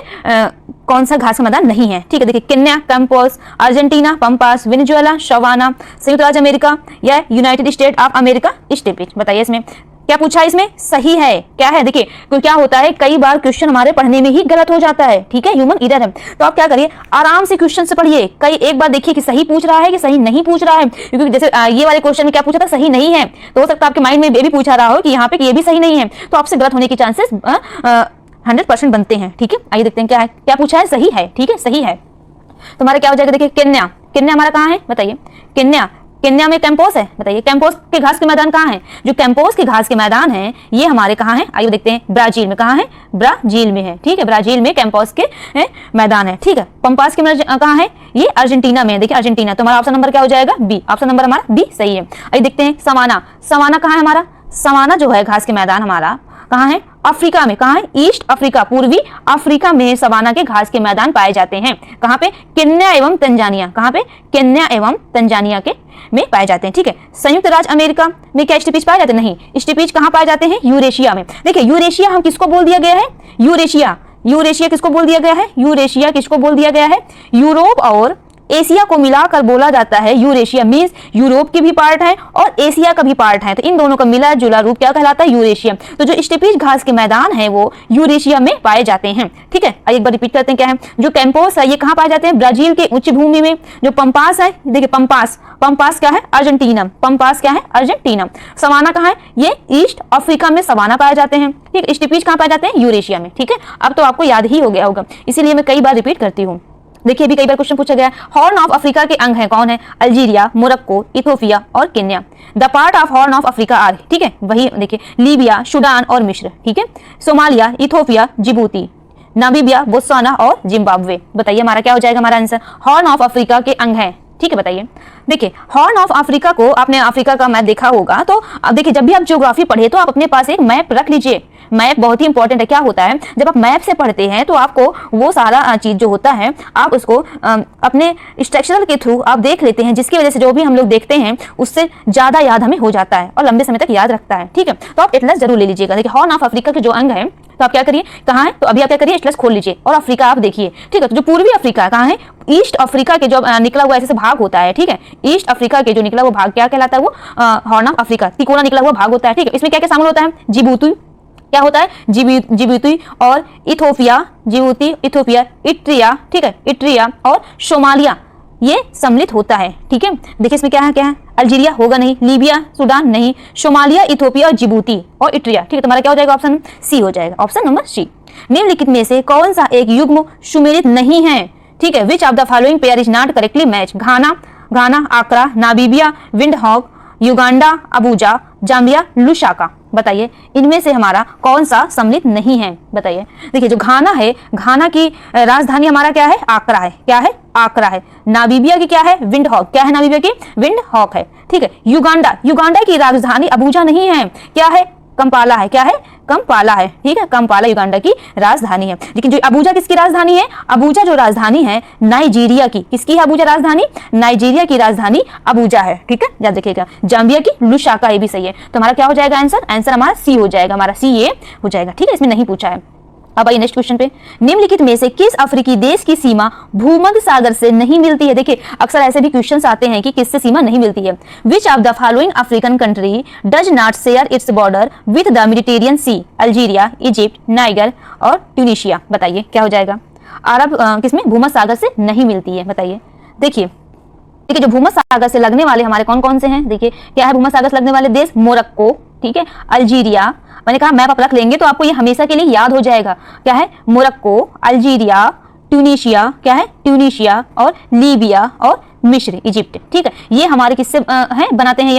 कौन सा घास का मैदान नहीं है। ठीक है, देखिए Kenya, campos, Argentina, pampas, Venezuela, savanna, संयुक्त राज्य अमेरिका या United State of America steppes. बताइए इसमें क्या पूछा है? इसमें सही है क्या है? देखिए क्या होता है, कई बार क्वेश्चन हमारे पढ़ने में ही गलत हो जाता है। ठीक है, ह्यूमन एरर है। तो आप क्या करिए, आराम से क्वेश्चन से पढ़िए। एक बार देखिए कि सही पूछ रहा है कि सही नहीं पूछ रहा है, क्योंकि जैसे ये वाले क्वेश्चन में क्या पूछा था? सही नहीं है। तो हो सकता है आपके माइंड में ये भी पूछा रहा हो कि यहाँ पे ये भी सही नहीं है, तो आपसे गलत होने के चांसेस 100% बनते हैं। ठीक है, आइए देखते हैं क्या है। क्या पूछा है? सही है। ठीक है, सही है। तो हमारा क्या हो जाएगा? देखिए केन्या हमारा कहाँ है? बताइए। केन्या में कैंपोस है। बताइए कैंपोस के घास के मैदान कहाँ है? जो कैंपोस के घास के मैदान है ये हमारे कहाँ है? आइए देखते हैं। ब्राजील में। कहाँ है? ब्राजील में है। ठीक है, ब्राजील में कैंपोस के मैदान है। ठीक है, पंपास के कहाँ है? ये अर्जेंटीना में है। देखिए अर्जेंटीना। तो हमारा ऑप्शन नंबर क्या हो जाएगा? बी। ऑप्शन नंबर हमारा बी सही है। आइए देखते हैं सवाना कहाँ है हमारा? सवाना जो है घास के मैदान हमारा कहाँ है? अफ्रीका में। कहाँ है? ईस्ट अफ्रीका, पूर्वी अफ्रीका में सवाना के घास के मैदान पाए जाते हैं। कहाँ पे? केन्या एवं तंजानिया। कहाँ पे? केन्या एवं तंजानिया के में पाए जाते हैं। ठीक है, संयुक्त राज्य अमेरिका में क्या स्टेपिच पाए जाते हैं? नहीं, स्टेपिच कहाँ पाए जाते हैं? यूरेशिया में। देखिए यूरेशिया हम किसको बोल दिया गया है? यूरेशिया किसको बोल दिया गया है? यूरेशिया किसको बोल दिया गया है? यूरोप और एशिया को मिलाकर बोला जाता है यूरेशिया। मींस यूरोप की भी पार्ट है और एशिया का भी पार्ट है, तो इन दोनों का मिला जुला रूप क्या कहलाता है? यूरेशिया। तो जो स्टेपीज घास के मैदान है वो यूरेशिया में पाए जाते हैं। ठीक है, एक बार रिपीट करते हैं क्या है। जो कैंपोस है ये कहाँ पाए जाते हैं? ब्राजील के उच्च भूमि में। जो पंपास है, देखिए पंपास, पंपास क्या है? अर्जेंटीना। पंपास क्या है? अर्जेंटीना। सवाना कहाँ है? ये ईस्ट अफ्रीका में सवाना पाए जाते हैं। ठीक, स्टेपीज कहाँ पाए जाते हैं? यूरेशिया में। ठीक है, अब तो आपको याद ही हो गया होगा, इसीलिए मैं कई बार रिपीट करती हूँ। देखिए अभी कई बार क्वेश्चन पूछा गया, हॉर्न ऑफ अफ्रीका के अंग है कौन है? अल्जीरिया, मोरक्को, इथियोपिया और Kenya. The part of Horn of Africa are, ठीक है, वही देखिए लीबिया, सूडान और मिस्र। ठीक है, Somalia, Ethiopia, Djibouti, Namibia, Botswana और जिम्बाब्वे। बताइए हमारा क्या हो जाएगा? हमारा आंसर हॉर्न ऑफ अफ्रीका के अंग है। ठीक है, बताइए। देखिए हॉर्न ऑफ अफ्रीका को, आपने अफ्रीका का मैप देखा होगा, तो अब देखिए जब भी आप ज्योग्राफी पढ़े तो आप अपने पास एक मैप रख लीजिए। मैप बहुत ही इंपॉर्टेंट है। क्या होता है, जब आप मैप से पढ़ते हैं तो आपको वो सारा चीज जो होता है आप उसको अपने स्ट्रक्चरल के थ्रू आप देख लेते हैं, जिसकी वजह से जो भी हम लोग देखते हैं उससे ज्यादा याद हमें हो जाता है और लंबे समय तक याद रखता है। ठीक है, तो आप एटलस जरूर ले लीजिएगा। देखिए हॉर्न ऑफ अफ्रीका के जो अंग है, तो आप क्या करिए, कहाँ है, तो अभी आप क्या करिए, एटलस खोल लीजिए और अफ्रीका आप देखिए। ठीक है, तो जो पूर्वी अफ्रीका कहाँ है? ईस्ट अफ्रीका के जो निकला हुआ ऐसे भाग होता है। ठीक है, ईस्ट अफ्रीका के जो निकला हुआ भाग क्या कहलाता है? वो हॉर्न ऑफ अफ्रीका, तिकोना निकला हुआ भाग होता है। ठीक है, इसमें क्या क्या शामिल होता है? जिबूती, क्या होता है? जिबूती और इथियोपिया, जिबूती, इथियोपिया, इट्रिया, ठीक है, इट्रिया और सोमालिया, ये सम्मिलित होता है। ठीक है, देखिए इसमें क्या है, क्या है? अल्जीरिया होगा नहीं, लीबिया, सूडान नहीं, सोमालिया, इथियोपिया और जिबूती और इट्रिया। ठीक है, तुम्हारा क्या हो जाएगा? ऑप्शन सी हो जाएगा, ऑप्शन नंबर सी। निम्नलिखित में से कौन सा एक युग्म सुमेलित नहीं है? ठीक है, which of the following pair is not correctly match? Ghana, Accra, Namibia, Windhoek, Uganda, Abuja, Zambia, Lusaka. बताइए इनमें से हमारा कौन सा सम्मिलित नहीं है? बताइए। देखिए जो घाना है, घाना की राजधानी हमारा क्या है? आक्रा है। क्या है? आक्रा है। नामीबिया की क्या है? विंडहॉक। क्या है नामीबिया की? विंडहॉक है। ठीक है, युगांडा की राजधानी अबूजा नहीं है, क्या है? कंपाला है। क्या है? कंपाला है। ठीक है, कंपाला युगांडा की राजधानी है। लेकिन जो अबूजा किसकी राजधानी है? अबूजा जो राजधानी है नाइजीरिया की, किसकी है अबूजा राजधानी? नाइजीरिया की राजधानी अबूजा है। ठीक है, याद रखिएगा। जाम्बिया की लुसाका, ये भी सही है। तो हमारा क्या हो जाएगा आंसर? आंसर हमारा सी हो जाएगा, हमारा सी ये हो जाएगा। ठीक है, इसमें नहीं पूछा है। अब आइए नेक्स्ट क्वेश्चन पे। निम्नलिखित में से किस अफ्रीकी देश की सीमा भूमध्य सागर से नहीं मिलती है? देखिए अक्सर ऐसे भी क्वेश्चंस आते हैं कि किससे सीमा नहीं मिलती है। Which of the following African country does not share its border with the Mediterranean sea? Algeria, Egypt, Niger और ट्यूनिशिया। बताइए क्या हो जाएगा? अरब किसमें भूमध्य सागर से नहीं मिलती है? बताइए। देखिए ठीक है, जो भूमध्य सागर से लगने वाले हमारे कौन कौन से हैं? देखिए क्या है भूमध्य सागर से लगने वाले देश? मोरक्को, ठीक है, अल्जीरिया, मैंने कहा मैप आप रख लेंगे तो आपको ये हमेशा के लिए याद हो जाएगा। क्या है? मोरक्को, अल्जीरिया, ट्यूनिशिया, क्या है? ट्यूनिशिया और लीबिया और मिस्र, इजिप्ट। ठीक है, ये हमारे किससे हैं बनाते हैं?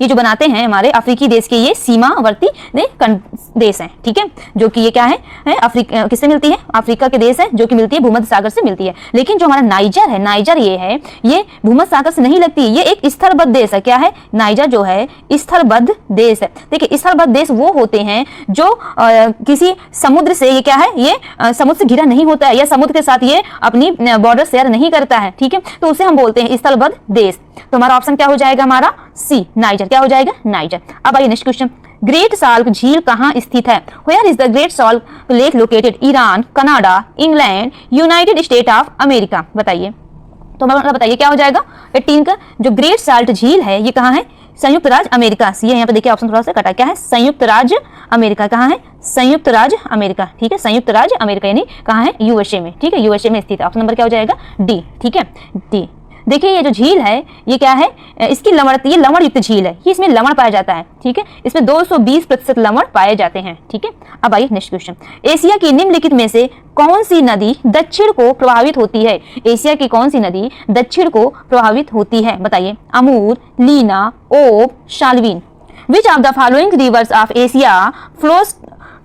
ये जो बनाते हैं हमारे अफ्रीकी देश के ये सीमावर्ती देश हैं। ठीक है, जो कि ये क्या है अफ्रीका किससे मिलती है? अफ्रीका के देश है जो कि मिलती है भूमध्य सागर से मिलती है। लेकिन जो हमारा नाइजर है, नाइजर ये भूमध्य सागर से नहीं लगती, ये एक स्थलबद्ध देश है। क्या है? नाइजर जो है स्थलबद्ध देश है। देखिए स्थलबद्ध देश वो होते हैं जो किसी समुद्र से, ये क्या है, ये समुद्र से घिरा नहीं होता है या समुद्र के साथ ये अपनी बॉर्डर शेयर नहीं करता है। ठीक है, तो उसे हम बोलते हैं स्थलबद्ध देश। तो हमारा ऑप्शन क्या हो जाएगा? हमारा सी, नाइजर। क्या हो जाएगा? नाइजर। अब आइए नेक्स्ट क्वेश्चन। ग्रेट साल्क झील कहाँ स्थित है? Where is the Great Salt Lake located? Iran, Canada, England, United State of America. बताइए। तो मतलब बताइए क्या हो जाएगा? 18 का जो ग्रेट साल्ट झील है ये कहाँ है? संयुक्त राज्य अमेरिका। सी है यहाँ पे, देखिए ऑप्शन थोड़ा सा कटा। क्या है? संयुक्त राज्य अमेरिका। कहाँ है? संयुक्त राज्य अमेरिका। ठीक है, संयुक्त राज्य अमेरिका यानी कहाँ है? यूएसए में। ठीक है, यूएसए में स्थित है। ऑप्शन नंबर क्या हो जाएगा? डी। ठीक है, डी। देखिए ये जो झील है ये क्या है? इसकी लवण, ये लवण युक्त झील है, ये इसमें लवण पाया जाता है। ठीक है, इसमें 220% लवण पाए जाते हैं। ठीक है, अब आइए नेक्स्ट क्वेश्चन। एशिया की निम्नलिखित में से कौन सी नदी दक्षिण को प्रभावित होती है? एशिया की कौन सी नदी दक्षिण को प्रभावित होती है? बताइए। Amur, Lena, Ob, Salween. Which of the following rivers of Asia flows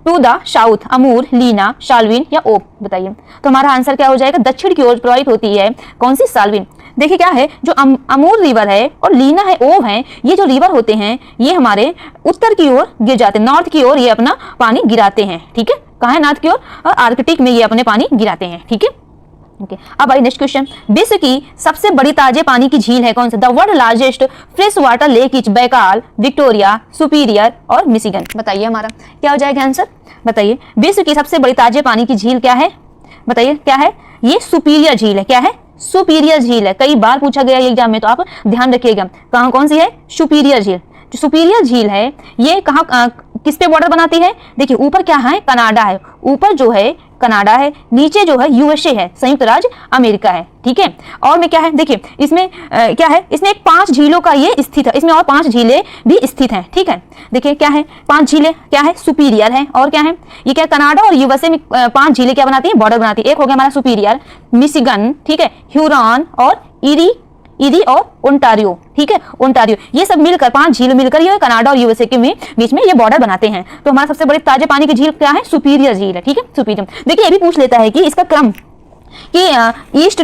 to the south? Amur, Lena, Salween या ओब। बताइए। तो हमारा आंसर क्या हो जाएगा? दक्षिण की ओर प्रभावित होती है कौन सी? शाल्विन। देखिए क्या है, जो अमूर रिवर है और लीना है, ओब है, ये जो रिवर होते हैं ये हमारे उत्तर की ओर गिर जाते हैं, नॉर्थ की ओर ये अपना पानी गिराते हैं। ठीक है, कहाँ है? नॉर्थ की ओर, आर्कटिक में ये अपने पानी गिराते हैं। ठीक है, ओके। अब आई नेक्स्ट क्वेश्चन। विश्व की सबसे बड़ी ताजे पानी की झील है कौन सा? The world largest fresh water lake is Baikal, Victoria, superior और मिशिगन। बताइए हमारा क्या हो जाएगा आंसर? बताइए। विश्व की सबसे बड़ी ताजे पानी की झील क्या है? बताइए क्या है? ये सुपीरियर झील है। क्या है? सुपीरियर झील है, कई बार पूछा गया एग्जाम में, तो आप ध्यान रखिएगा। कहाँ कौन सी है? सुपीरियर झील। जो सुपीरियर झील है ये कहाँ किस पे बॉर्डर बनाती है? देखिए ऊपर क्या है? कनाडा है, ऊपर जो है कनाडा है, नीचे जो है यूएसए है, संयुक्त राज्य अमेरिका है, ठीक है। और में क्या है? देखिए इसमें क्या है? इसमें एक 5 झीलों का ये स्थित है, इसमें और 5 झीलें भी स्थित हैं, ठीक है। देखिए क्या है? 5 झीलें क्या है? सुपीरियर है। और क्या है? ये क्या कनाडा और यूएसए में 5 झीलें क्या बनाती है? बॉर्डर बनाती है। एक हो गया हमारा सुपीरियर, मिशिगन, ठीक है, ह्यूरॉन और इरी और ओंटारियो, ठीक है, ओंटारियो, ये सब मिलकर 5 झील मिलकर ये कनाडा और यूएसए के बीच में ये बॉर्डर बनाते हैं। तो हमारा सबसे बड़ी ताजे पानी की झील क्या है? सुपीरियर झील है, ठीक है, सुपीरियर। देखिए ये भी पूछ लेता है कि इसका क्रम कि ईस्ट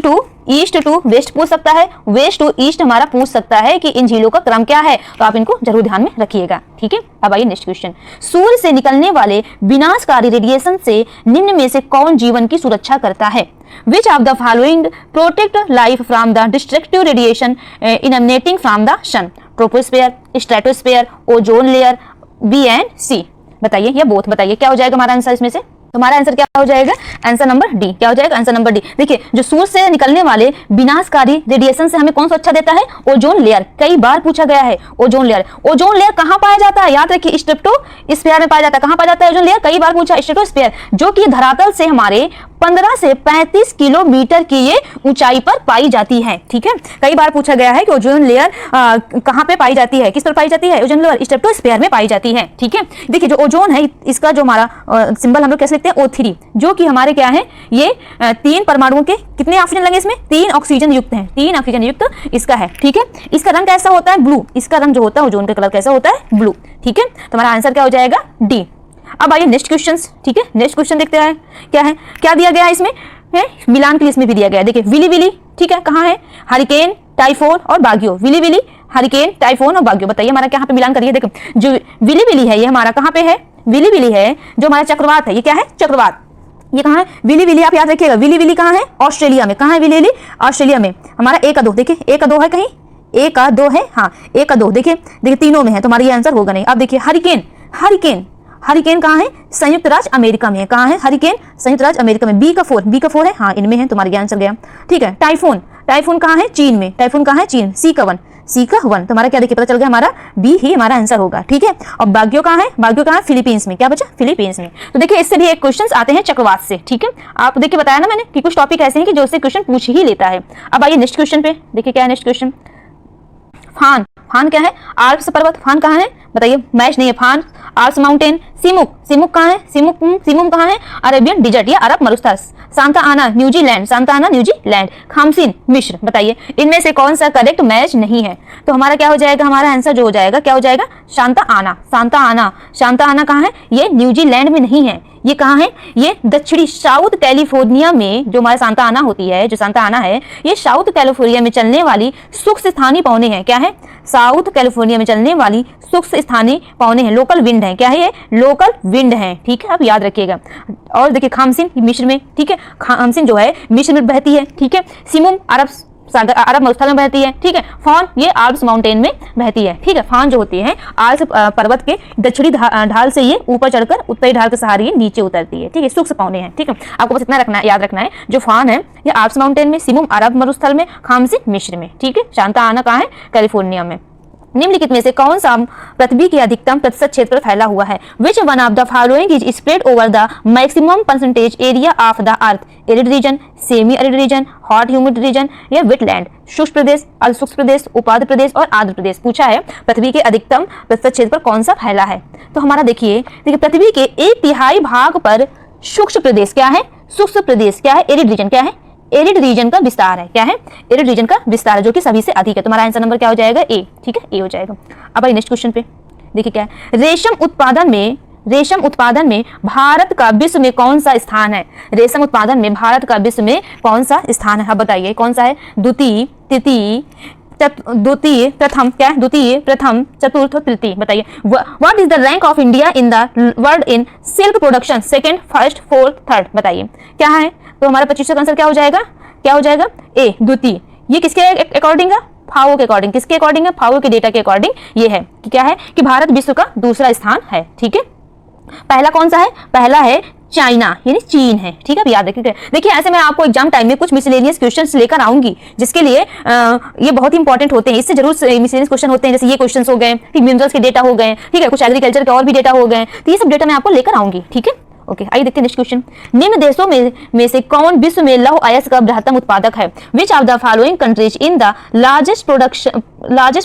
टू वेस्ट पूछ सकता है, वेस्ट टू ईस्ट हमारा पूछ सकता है कि इन झीलों का क्रम क्या है, तो आप इनको जरूर ध्यान में रखिएगा, ठीक है। अब आइए नेक्स्ट क्वेश्चन। सूर्य से निकलने वाले विनाशकारी रेडिएशन से निम्न में से कौन जीवन की सुरक्षा करता है? Which of the following protect life from the destructive radiation emanating from the sun? Troposphere, stratosphere, ozone layer, B and C। बताइए या बोथ, बताइए क्या हो जाएगा हमारा आंसर इसमें से? हमारा आंसर क्या हो जाएगा? Answer number D. क्या हो जाएगा? Answer number D. देखिए जो सूर्य से निकलने वाले विनाशकारी रेडिएशन से हमें कौन सा अच्छा देता है? Ozone layer. कई बार पूछा गया है ओजोन लेयर। ओजोन लेयर कहाँ पाया जाता है? याद रखिए स्ट्रेटोस्फीयर में पाया जाता है। कहाँ पाया जाता है ओजोन लेयर? कई बार पूछा, स्ट्रेटोस्फीयर, जो कि धरातल से हमारे 15 से 35 किलोमीटर की ये ऊंचाई पर पाई जाती है, ठीक है। कई बार पूछा गया है कि ओजोन लेयर कहाँ पे पाई जाती है, किस पर पाई जाती है? ओजोन लेयर स्ट्रेटोस्फीयर में पाई जाती है, ठीक है। देखिए जो ओजोन है इसका जो हमारा सिंबल हम लोग कैसे लिखते हैं? O3, जो कि हमारे क्या है? ये 3 परमाणुओं के कितने ऑक्सीजन लगे इसमें? 3 ऑक्सीजन युक्त हैं, 3 ऑक्सीजन युक्त इसका है, ठीक है। इसका रंग कैसा होता है? ब्लू। इसका रंग जो होता है ओजोन का कलर कैसा होता है? ब्लू, ठीक है। तो हमारा आंसर क्या हो जाएगा? डी। अब आइए नेक्स्ट क्वेश्चंस, ठीक है। नेक्स्ट क्वेश्चन देखते हैं क्या है, क्या दिया गया है इसमें है? मिलान के लिए इसमें भी दिया गया है। देखिए विली विली, ठीक है, कहाँ है? हरिकेन, टाइफोन और बागियो। विली विली, हरिकेन, टाइफोन और बागियो। बताइए हमारा कहाँ पे मिलान करिए। देखो जो विली विली है ये हमारा कहाँ पे है? विली विली है जो हमारा चक्रवात है, ये क्या है? चक्रवात। ये कहाँ है? विली विली, आप याद रखिएगा। विली विली कहाँ है? ऑस्ट्रेलिया में। कहाँ है विली विली? ऑस्ट्रेलिया में। हमारा 1 का 2, देखिए 1 का 2 है कहीं? 1 का 2 है, हाँ 1 का 2, देखिए तीनों में है, तुम्हारा ये आंसर होगा नहीं। अब देखिए हरिकेन, हरिकेन कहाँ है? संयुक्त राज्य अमेरिका में है। कहाँ है हरिकेन? संयुक्त राज्य अमेरिका में। बी का 4 है, हाँ इनमें है, तुम्हारा आंसर गया, ठीक है। टाइफोन कहाँ है? चीन में। टाइफोन कहाँ है? चीन। सी का 1, तुम्हारा क्या देखिए पता चल गया, हमारा बी ही हमारा आंसर होगा, ठीक है। और बागियो कहाँ है? बागियो कहाँ है? फिलीपींस में। क्या बचा? फिलीपींस में। तो देखिए इससे भी एक क्वेश्चन आते हैं चक्रवात से, ठीक है। आप देखिए बताया ना मैंने कि कुछ टॉपिक ऐसे हैं कि जो से क्वेश्चन पूछ ही लेता है। अब आइए नेक्स्ट क्वेश्चन पे, देखिए क्या है नेक्स्ट क्वेश्चन। फान क्या है? आल्प्स पर्वत। फान कहाँ है? बताइए, मैच नहीं है। फान, आल्प्स माउंटेन। सिमुक कहाँ है? सिमुम कहाँ है? अरेबियन डिजर्ट या अरब मरुस्थल। सांता आना न्यूजीलैंड। खामसिन मिस्र। बताइए इनमें से कौन सा करेक्ट मैच नहीं है? तो हमारा क्या हो जाएगा? हमारा आंसर जो हो जाएगा क्या हो जाएगा? शांता आना कहाँ है? ये न्यूजीलैंड में नहीं है, ये कहाँ है? ये दक्षिणी साउथ कैलिफोर्निया में जो हमारा सांता आना होती है, जो सांता आना है, ये साउथ कैलिफोर्निया में चलने वाली शुष्क स्थानीय पवने हैं। क्या है? साउथ कैलिफोर्निया में चलने वाली शुष्क स्थानीय पवने हैं, लोकल विंड है। क्या है ये? लोकल विंड है, ठीक है, आप याद रखिएगा। और देखिए खामसिन मिस्र में, ठीक है, खामसिन जो है मिस्र में बहती है, ठीक है। सिमुम अरब मरुस्थल में बहती है, ठीक है। फान ये आल्प्स माउंटेन में बहती है, ठीक है। फान जो होती है आल्प्स पर्वत के दक्षिणी ढाल से ये ऊपर चढ़कर उत्तरी ढाल के सहारे ये नीचे उतरती है, ठीक है। शुष्क पवने हैं, ठीक है। आपको बस इतना याद रखना है, जो फान है ये आल्प्स माउंटेन में, सिमुम अरब मरुस्थल में, खामसिन मिस्र में, ठीक है। शांता आना कहाँ है? कैलिफोर्निया में। निम्नलिखित में से कौन सा पृथ्वी के अधिकतम प्रतिशत क्षेत्र पर फैला हुआ है? Which one of the following is spread over the maximum percentage area of the earth? Arid region, semi arid region, hot humid region या वेटलैंड। शुष्क प्रदेश, अल्पशुष्क प्रदेश, उपाध्य प्रदेश और आर्द्र प्रदेश। पूछा है पृथ्वी के अधिकतम प्रतिशत क्षेत्र पर कौन सा फैला है? तो हमारा देखिए पृथ्वी के 1/3 भाग पर शुष्क प्रदेश क्या है? शुष्क प्रदेश क्या है? एरिड रीजन क्या है? एरिड रीजन का विस्तार है। क्या है? एरिड रीजन का विस्तार है, जो कि सभी से अधिक है। तुम्हारा आंसर नंबर क्या हो जाएगा? ए, ठीक है, ए हो जाएगा। अब आइए नेक्स्ट क्वेश्चन पे, देखिए क्या है। रेशम उत्पादन में भारत का विश्व में कौन सा स्थान है? रेशम उत्पादन में भारत का विश्व में कौन सा स्थान है? अब बताइए कौन सा है? द्वितीय, तृतीय, प्रथम, क्या है? द्वितीय, प्रथम, चतुर्थ, तृतीय। बताइए what is the rank of India in the world in silk production? Second, first, fourth, third. बताइए क्या है? तो हमारा 25 का आंसर क्या हो जाएगा? क्या हो जाएगा? ए, द्वितीय। ये किसके अकॉर्डिंग है? फाओ के अकॉर्डिंग। किसके अकॉर्डिंग है? फाओ के डेटा के अकॉर्डिंग ये है कि क्या है कि भारत विश्व का दूसरा स्थान है, ठीक है। पहला कौन सा है? पहला है चाइना यानी चीन है। ठीक है, अब याद रखिए। देखिए ऐसे मैं आपको एग्जाम टाइम में कुछ मिसलेनियस क्वेश्चंस लेकर आऊंगी, जिसके लिए ये बहुत ही इंपॉर्टेंट होते हैं। इससे जरूर मिसलेनियस क्वेश्चन होते हैं, जैसे ये क्वेश्चंस हो गए, ठीक, मिनरल्स के डेटा हो गए, ठीक है, कुछ एग्रीकल्चर के और भी डेटा हो गए, तो ये सब डेटा मैं आपको लेकर आऊंगी। ठीक है, ओके, आइए देखते हैं नेक्स्ट क्वेश्चन। निम्न देशों में से कौन विश्व में लौह अयस्क का बृहत्तम उत्पादक है? Which of the following countries in the largest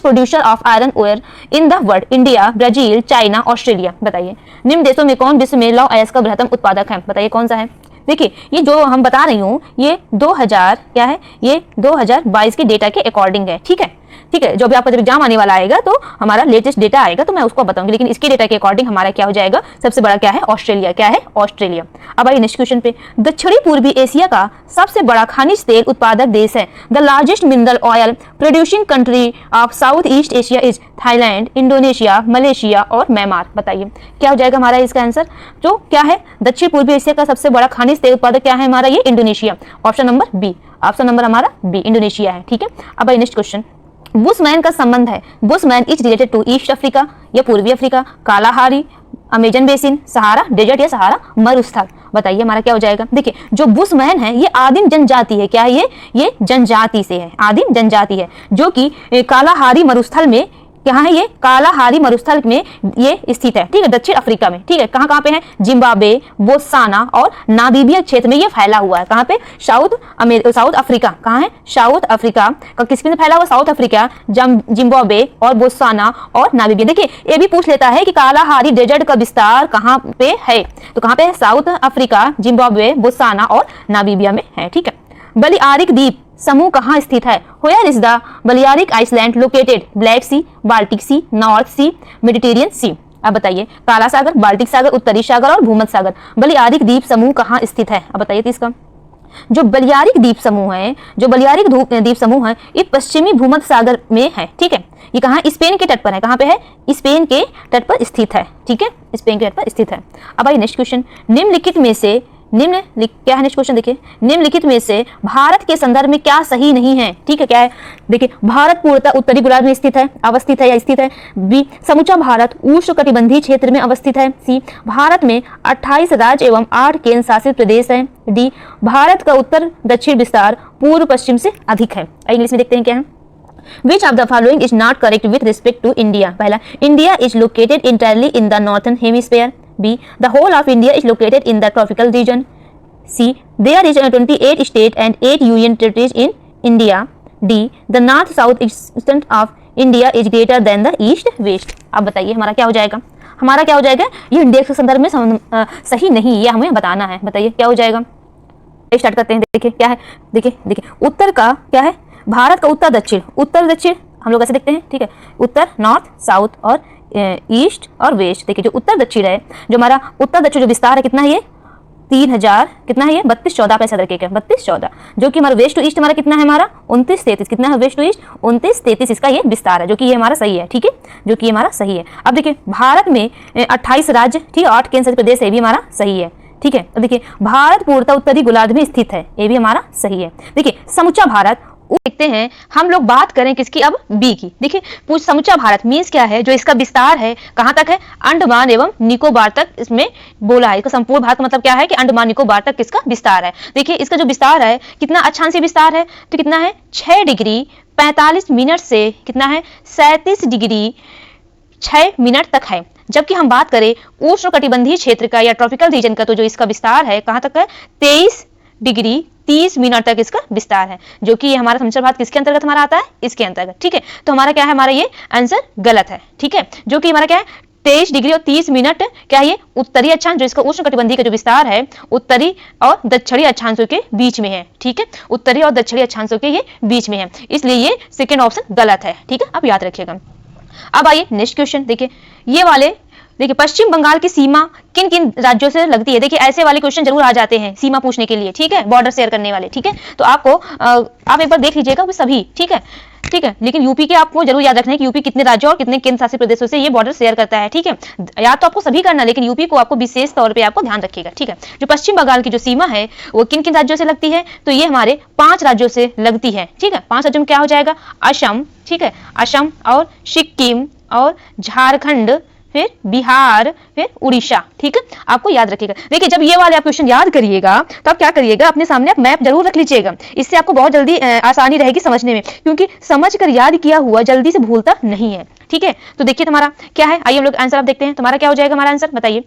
producer of iron ore in the world? India, Brazil, China, Australia. बताइए निम्न देशों में कौन विश्व में लौह अयस्क का बृहत्तम उत्पादक है? बताइए कौन सा है? देखिए ये जो हम बता रही हूँ ये 2000 क्या है, ये 2022 के डेटा के अकॉर्डिंग है। ठीक है, ठीक है, जो भी आपका जब एग्जाम आने वाला आएगा तो हमारा लेटेस्ट डेटा आएगा तो मैं उसको बताऊंगी, लेकिन इसके डेटा के अकॉर्डिंग हमारा क्या हो जाएगा, सबसे बड़ा क्या है, ऑस्ट्रेलिया। क्या है? ऑस्ट्रेलिया। अब आइए नेक्स्ट क्वेश्चन पे। दक्षिणी पूर्वी एशिया का सबसे बड़ा खनिज तेल उत्पादक देश है। The largest mineral oil producing country of south east Asia is Thailand, Indonesia, Malaysia और म्यांमार। बताइए क्या हो जाएगा हमारा इसका आंसर? जो क्या है, दक्षिण पूर्वी एशिया का सबसे बड़ा खनिज तेल उत्पादक क्या है हमारा? ये Indonesia. Option number B, option number हमारा बी, इंडोनेशिया है। ठीक है, अब आइए नेक्स्ट क्वेश्चन। बुशमैन का संबंध है, bushman is related to East Africa या पूर्वी Africa, Kalahari, Amazon basin, Sahara desert या सहारा मरुस्थल। बताइए हमारा क्या हो जाएगा? देखिए जो बुशमैन है ये आदिम जनजाति है। क्या है ये जनजाति से है, आदिम जनजाति है, जो कि कालाहारी मरुस्थल में, कहाँ है ये? कालाहारी मरुस्थल में ये स्थित है। ठीक है, दक्षिण अफ्रीका में। ठीक है, कहाँ पे है? जिम्बाब्वे, बोत्सवाना और नामीबिया क्षेत्र में ये फैला हुआ है। कहाँ पे? South Africa. कहाँ है? साउथ अफ्रीका का किसमें फैला हुआ? साउथ अफ्रीका, जिम्बाब्वे और बोत्सवाना और नामीबिया। देखिए ये भी पूछ लेता है कि कालाहारी डेजर्ट का विस्तार कहाँ पे है, तो कहाँ पे है? साउथ अफ्रीका, जिम्बाब्वे, बोत्सवाना और नामीबिया में है। ठीक है, बलियारिक द्वीप समूह कहाँ स्थित है? Where is the Balearic Island located? Black Sea, Baltic Sea, North Sea, Mediterranean Sea. अब बताइए काला सागर, बाल्टिक सागर, उत्तरी सागर और भूमध्य सागर, बलियारिक द्वीप समूह कहाँ स्थित है? अब बताइए इसका जो बलियारिक द्वीप समूह है, जो बलियारिक द्वीप समूह है ये पश्चिमी भूमध्य सागर में है। ठीक है, ये कहाँ? स्पेन के तट पर है। कहाँ पे है? स्पेन के तट पर स्थित है। ठीक है, स्पेन के तट पर स्थित है। अब आइए नेक्स्ट क्वेश्चन। निम्नलिखित में से क्या है नेक्स्ट क्वेश्चन? देखिए निम्नलिखित में से भारत के संदर्भ में क्या सही नहीं है? ठीक है, क्या है? देखिए भारत पूर्णतः उत्तरी गोलार्ध में स्थित है, अवस्थित है या स्थित है। बी, समूचा भारत उष्णकटिबंधीय क्षेत्र में अवस्थित है। सी, भारत में 28 राज्य एवं 8 केंद्र शासित प्रदेश है। डी, भारत का उत्तर दक्षिण विस्तार पूर्व पश्चिम से अधिक है। इंग्लिश में देखते हैं क्या है। Which of the following is not correct with respect to India? पहला, India is located entirely in the northern hemisphere. B, the whole of India is located in the tropical region. C, there is 28 states and 8 union territories in India. D, the north-south extent of India is greater than the east-west. अब बताइए हमारा क्या हो जाएगा? हमारा क्या हो जाएगा? ये इंडेक्स के संदर्भ में सही नहीं, ये हमें बताना है। बताइए क्या हो जाएगा? स्टार्ट करते हैं। देखिए क्या है, देखिए उत्तर का क्या है? भारत का उत्तर दक्षिण हम लोग ऐसे देखते हैं। ठीक है, उत्तर, नॉर्थ, साउथ और ईस्ट और वेस्ट। देखिए जो उत्तर दक्षिण है, जो हमारा उत्तर दक्षिण जो विस्तार है कितना है? ये 3000 कितना है? ये 32-14 पैसा रखे क्या? 32-14। जो कि हमारा वेस्ट टू ईस्ट हमारा कितना है? हमारा 29-33। कितना है वेस्ट टू ईस्ट? 29-33 इसका ये विस्तार है, जो कि ये हमारा सही है। ठीक है, जो कि हमारा सही है। अब देखिए भारत में 28 राज्य, ठीक है, 8 केंद्र शासित प्रदेश है, भी हमारा सही है। ठीक है, अब देखिए भारत पूर्णतः उत्तरी गोलार्ध में स्थित है, ये भी हमारा सही है। देखिए समूचा भारत देखते हैं हम लोग बात करें किसकी? अब बी की। देखिए समूचा भारत मीन्स क्या है? जो इसका विस्तार है कहां तक है? अंडमान एवं निकोबार तक इसमें बोला है। इसका संपूर्ण भारत का मतलब क्या है कि अंडमान निकोबार तक किसका विस्तार है। देखिए इसका जो विस्तार है कितना अक्षांशीय विस्तार है, तो कितना है? 6 डिग्री 45 मिनट से कितना है? 37 डिग्री 6 मिनट तक है। जबकि हम बात करें उष्णकटिबंधीय क्षेत्र का या ट्रॉपिकल रीजन का, तो जो इसका विस्तार है कहां तक है? 23 डिग्री 30 मिनट तक इसका विस्तार है, जो कि हमारा समूचा भारत किसके अंतर्गत हमारा आता है? इसके अंतर्गत। ठीक है, तो हमारा क्या है? हमारा ये आंसर गलत है। ठीक है, जो कि हमारा क्या है? 23 डिग्री और 30 मिनट क्या है? ये उत्तरी अक्षांश, जो इसका उष्णकटिबंधीय का जो विस्तार है उत्तरी और दक्षिणी अक्षांशों के बीच में है। ठीक है, उत्तरी और दक्षिणी अक्षांशों के ये बीच में है, इसलिए ये सेकेंड ऑप्शन गलत है। ठीक है, अब याद रखिएगा। अब आइए नेक्स्ट क्वेश्चन। देखिए ये वाले, देखिए पश्चिम बंगाल की सीमा किन किन राज्यों से लगती है? देखिए ऐसे वाले क्वेश्चन जरूर आ जाते हैं सीमा पूछने के लिए। ठीक है, बॉर्डर शेयर करने वाले। ठीक है, तो आपको आप एक बार देख लीजिएगा वो सभी। ठीक है, लेकिन यूपी के आपको जरूर याद रखना है कि यूपी कितने राज्यों और कितने केंद्र शासित प्रदेशों से ये बॉर्डर शेयर करता है। ठीक है, याद तो आपको सभी करना, लेकिन यूपी को आपको विशेष तौर पे आपको ध्यान रखिएगा। ठीक है, जो पश्चिम बंगाल की जो सीमा है वो किन किन राज्यों से लगती है? तो ये हमारे 5 राज्यों से लगती है। ठीक है, 5 राज्यों में क्या हो जाएगा? असम, ठीक है, असम और सिक्किम और झारखंड, फिर बिहार, फिर उड़ीसा। ठीक है, आपको याद रखिएगा। देखिए जब ये वाले आप क्वेश्चन याद करिएगा तो आप क्या करिएगा, अपने सामने आप मैप जरूर रख लीजिएगा। इससे आपको बहुत जल्दी आसानी रहेगी समझने में, क्योंकि समझ कर याद किया हुआ जल्दी से भूलता नहीं है। ठीक है, तो देखिए तुम्हारा क्या है, आइए हम लोग आंसर आप देखते हैं। तुम्हारा क्या हो जाएगा, हमारा आंसर बताइए।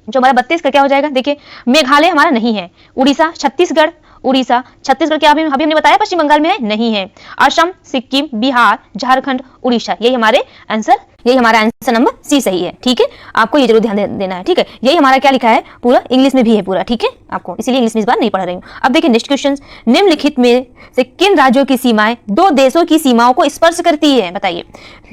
जो हमारा 32 का क्या हो जाएगा, देखिए मेघालय हमारा नहीं है, उड़ीसा, छत्तीसगढ़, उड़ीसा, छत्तीसगढ़ क्या अभी हमने बताया पश्चिम बंगाल में है, नहीं है। असम, सिक्किम, बिहार, झारखंड, उड़ीसा, यही हमारे आंसर, यही हमारा आंसर नंबर सी सही है। ठीक है, आपको ये जरूर ध्यान देना है। ठीक है, यही हमारा क्या लिखा है, पूरा इंग्लिश में भी है पूरा। ठीक है, आपको इसीलिए इंग्लिश में इस बार नहीं पढ़ रही हूँ। अब देखिए नेक्स्ट क्वेश्चन, निम्नलिखित में से किन राज्यों की सीमाएं दो देशों की सीमाओं को स्पर्श करती है, बताइए।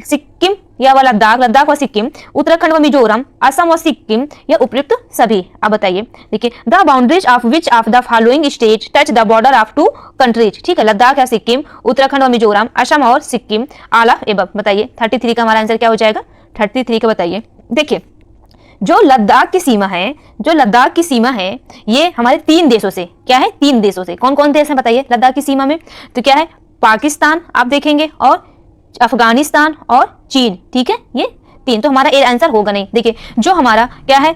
सिक्किम या व लद्दाख, लद्दाख व सिक्किम, उत्तराखंड व मिजोरम, असम व सिक्किम, या उपयुक्त सभी। अब बताइए, देखिए the boundaries of which of the following state touch the border of two countries. ठीक है, लद्दाख या सिक्किम, उत्तराखंड और मिजोरम, असम और सिक्किम, ऑल ऑफ एबव। बताइए 33 का हमारा आंसर क्या हो जाएगा, 33 का बताइए। देखिए जो लद्दाख की सीमा है, जो लद्दाख की सीमा है ये हमारे 3 देशों से, क्या है, 3 देशों से। कौन कौन देश है बताइए लद्दाख की सीमा में, तो क्या है, पाकिस्तान आप देखेंगे, और अफगानिस्तान और चीन। ठीक है, ये 3 तो हमारा ए आंसर होगा नहीं। देखिए जो हमारा क्या है,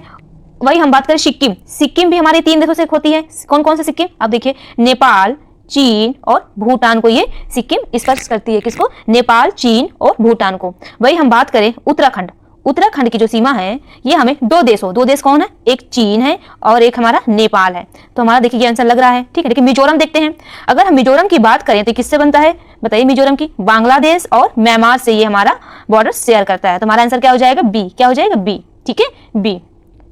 वही हम बात करें सिक्किम, सिक्किम भी हमारे 3 देशों से होती है। कौन कौन से सिक्किम, आप देखिए नेपाल, चीन और भूटान को ये सिक्किम स्पर्श करती है। किसको, नेपाल, चीन और भूटान को। वही हम बात करें उत्तराखंड, उत्तराखंड की जो सीमा है ये हमें 2 देशों, 2 देश कौन है, एक चीन है और एक हमारा नेपाल है। तो हमारा देखिए ये आंसर लग रहा है। ठीक है, देखिए मिजोरम देखते हैं। अगर हम मिजोरम की बात करें तो किससे बनता है, बताइए मिजोरम की, बांग्लादेश और म्यांमार से ये हमारा बॉर्डर शेयर करता है। तो हमारा आंसर क्या हो जाएगा, बी। क्या हो जाएगा, बी। ठीक है, बी।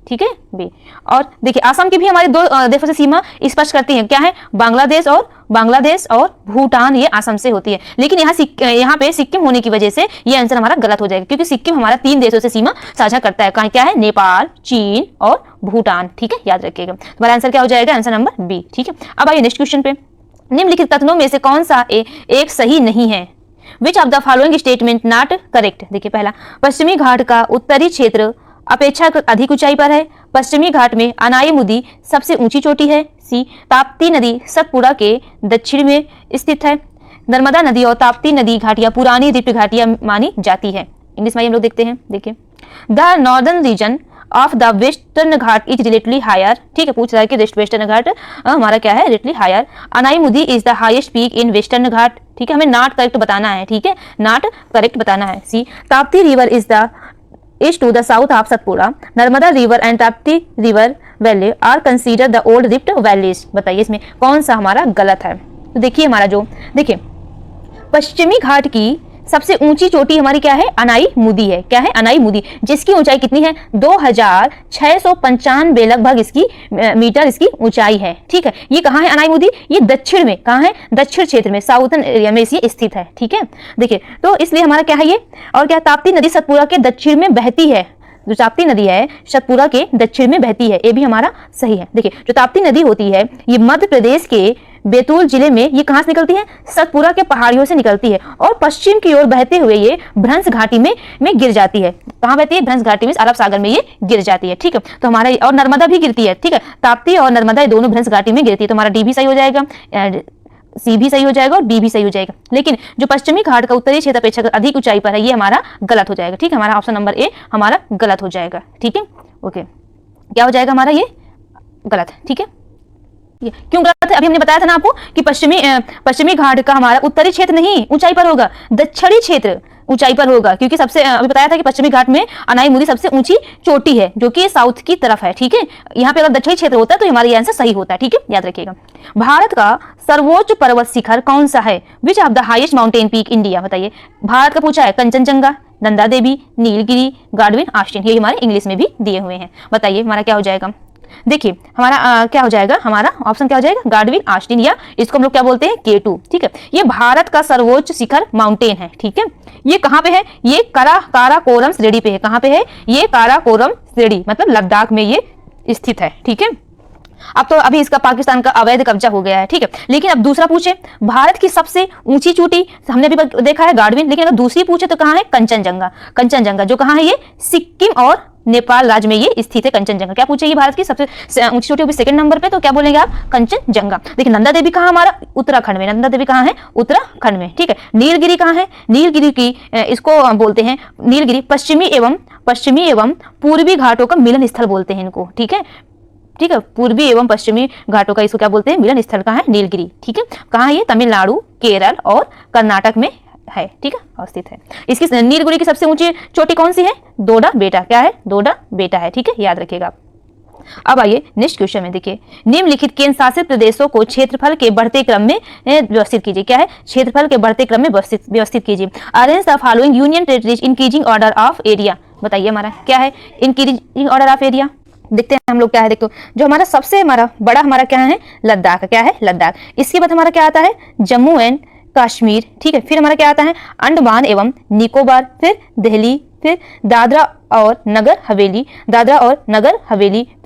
ठीक है, बी। और देखिए असम की भी हमारे 2 देशों से सीमा स्पर्श करती है, क्या है, बांग्लादेश और भूटान, ये असम से होती है। लेकिन यहाँ पे सिक्किम होने की वजह से ये आंसर हमारा गलत हो जाएगा, क्योंकि सिक्किम हमारा 3 देशों से सीमा साझा करता है। कहाँ क्या है, नेपाल, चीन और भूटान। ठीक है, याद रखिएगा। हमारा आंसर क्या हो जाएगा, आंसर नंबर बी। ठीक है, अब आइए नेक्स्ट क्वेश्चन पे, निम्नलिखित कथनों में से कौन सा एक सही नहीं है, which of the following statement not correct. देखिए पहला, पश्चिमी घाट का उत्तरी क्षेत्र अपेक्षाकृत अधिक ऊंचाई पर है। पश्चिमी घाट में अनायमुदी सबसे ऊंची चोटी है। सी, ताप्ती नदी सतपुड़ा के दक्षिण में स्थित है। नर्मदा नदी और ताप्ती नदी घाटियां पुरानी रिफ्ट घाटियां मानी जाती है। इंग्लिश में हम लोग देखते हैं, देखिए the northern region of the Western Ghat is relatively higher. ठीक है, पूछ रहा है कि वेस्टर्न घाट हमारा क्या है, relatively higher. Anamudi is the highest peak in Western Ghat. ठीक है, हमें नॉट करेक्ट बताना है। ठीक है, नॉट करेक्ट बताना है। C, Tapti river is the east to the south of Satpura. Narmada river and Tapti river valley are consider the old rift valleys. बताइए इसमें कौन सा हमारा गलत है। तो देखिए हमारा जो, देखिए पश्चिमी घाट की सबसे ऊंची चोटी हमारी क्या है, अनाई मुदी है। क्या है, अनाई मुदी, जिसकी ऊंचाई कितनी है, 2695 लगभग इसकी मीटर इसकी ऊंचाई है। ठीक है, ये कहाँ है अनाई मुदी, ये दक्षिण में, कहाँ है, दक्षिण क्षेत्र में, साउथर्न एरिया में ये स्थित है। ठीक है, देखिए तो इसलिए हमारा क्या है ये, और क्या, ताप्ती नदी सतपुड़ा के दक्षिण में बहती है। जो ताप्ती नदी है सतपुड़ा के दक्षिण में बहती है, ये भी हमारा सही है। देखिए जो ताप्ती नदी होती है ये मध्य प्रदेश के बैतूल जिले में, ये कहां से निकलती है, सतपुड़ा के पहाड़ियों से निकलती है और पश्चिम की ओर बहते हुए ये भ्रंश घाटी में गिर जाती है। कहां बहती है, भ्रंश घाटी में, अरब सागर में ये गिर जाती है। ठीक है, तो हमारा, और नर्मदा भी गिरती है। ठीक है, ताप्ती और नर्मदा दोनों भ्रंश घाटी में गिरती है। तो हमारा डी भी सही हो जाएगा, सी भी सही हो जाएगा और डी भी सही हो जाएगा। लेकिन जो पश्चिमी घाट का उत्तरी क्षेत्र अपेक्षाकृत अधिक ऊंचाई पर है, ये हमारा गलत हो जाएगा। ठीक है, हमारा ऑप्शन नंबर ए हमारा गलत हो जाएगा। ठीक है, ओके, क्या हो जाएगा हमारा, ये गलत है। ठीक है, क्यों गलत है, अभी हमने बताया था ना आपको कि पश्चिमी घाट का हमारा उत्तरी क्षेत्र नहीं ऊंचाई पर होगा, दक्षिणी क्षेत्र ऊंचाई पर होगा, क्योंकि सबसे अभी बताया था कि पश्चिमी घाट में अनाई मुदी सबसे ऊंची चोटी है जो कि साउथ की तरफ है। ठीक है, यहाँ पे अगर दक्षिणी क्षेत्र होता है तो हमारा आंसर सही होता है। ठीक है, याद रखिएगा। भारत का सर्वोच्च पर्वत शिखर कौन सा है, which of the highest mountain peak India. बताइए, भारत का पूछा है, कंचनजंगा, नंदा देवी, नीलगिरी, गार्डविन आस्टिन, ये हमारे इंग्लिश में भी दिए हुए हैं। बताइए हमारा क्या हो जाएगा, देखिए हमारा क्या हो जाएगा, हमारा ऑप्शन क्या हो जाएगा, गार्डविन आस्टिन, या इसको हम लोग क्या बोलते हैं, K2। ठीक है, ये भारत का सर्वोच्च शिखर माउंटेन है। ठीक है, ये कहाँ पे है, ये काराकोरम श्रेणी पे है। कहाँ पे है, ये काराकोरम श्रेणी, मतलब लद्दाख में ये स्थित है। ठीक है, अब तो अभी इसका पाकिस्तान का अवैध कब्जा हो गया है। ठीक है, लेकिन अब दूसरा पूछे, भारत की सबसे ऊंची चोटी हमने अभी देखा है गार्डविन, लेकिन अगर दूसरी पूछे तो कहाँ है, कंचनजंगा। कंचनजंगा जो कहाँ है, ये सिक्किम और नेपाल राज्य में ये स्थित है कंचनजंगा। क्या पूछे, ये भारत की सबसे ऊंची चोटी, सेकंड नंबर पे, तो क्या बोलेंगे आप, कंचनजंगा। देखिए नंदा देवी कहाँ, हमारा उत्तराखंड में, नंदा देवी कहाँ है, उत्तराखंड में। ठीक है, नीलगिरी कहाँ है, नीलगिरी की इसको बोलते हैं, नीलगिरी पश्चिमी एवं पश्चिमी एवं पूर्वी घाटों का मिलन स्थल बोलते हैं इनको। ठीक है, ठीक है, पूर्वी एवं पश्चिमी घाटों का इसको क्या बोलते हैं? मिलन स्थल। कहाँ है? नीलगिरी। ठीक है, कहाँ ये? तमिलनाडु, केरल और कर्नाटक में है। ठीक है, अवस्थित है। इसकी नीलगिरी की सबसे ऊंची चोटी कौन सी है? डोडा बेटा। क्या है? डोडा बेटा है। ठीक है, याद रखिएगा। अब आइए नेक्स्ट क्वेश्चन में देखिए, निम्नलिखित केंद्र शासित प्रदेशों को क्षेत्रफल के बढ़ते क्रम में व्यवस्थित कीजिए। क्या है? क्षेत्रफल के बढ़ते क्रम में व्यवस्थित कीजिए। Arrange the following union territories increasing order of area. बताइए हमारा क्या है इंक्रीजिंग ऑर्डर ऑफ एरिया। देखते हैं हम लोग क्या है। देखो, जो हमारा सबसे बड़ा हमारा क्या है? लद्दाख। क्या है? लद्दाख। इसके बाद हमारा क्या आता है? जम्मू एंड कश्मीर। ठीक है, फिर हमारा क्या आता है? अंडमान एवं निकोबार, फिर दिल्ली, फिर दादरा और नगर हवेली,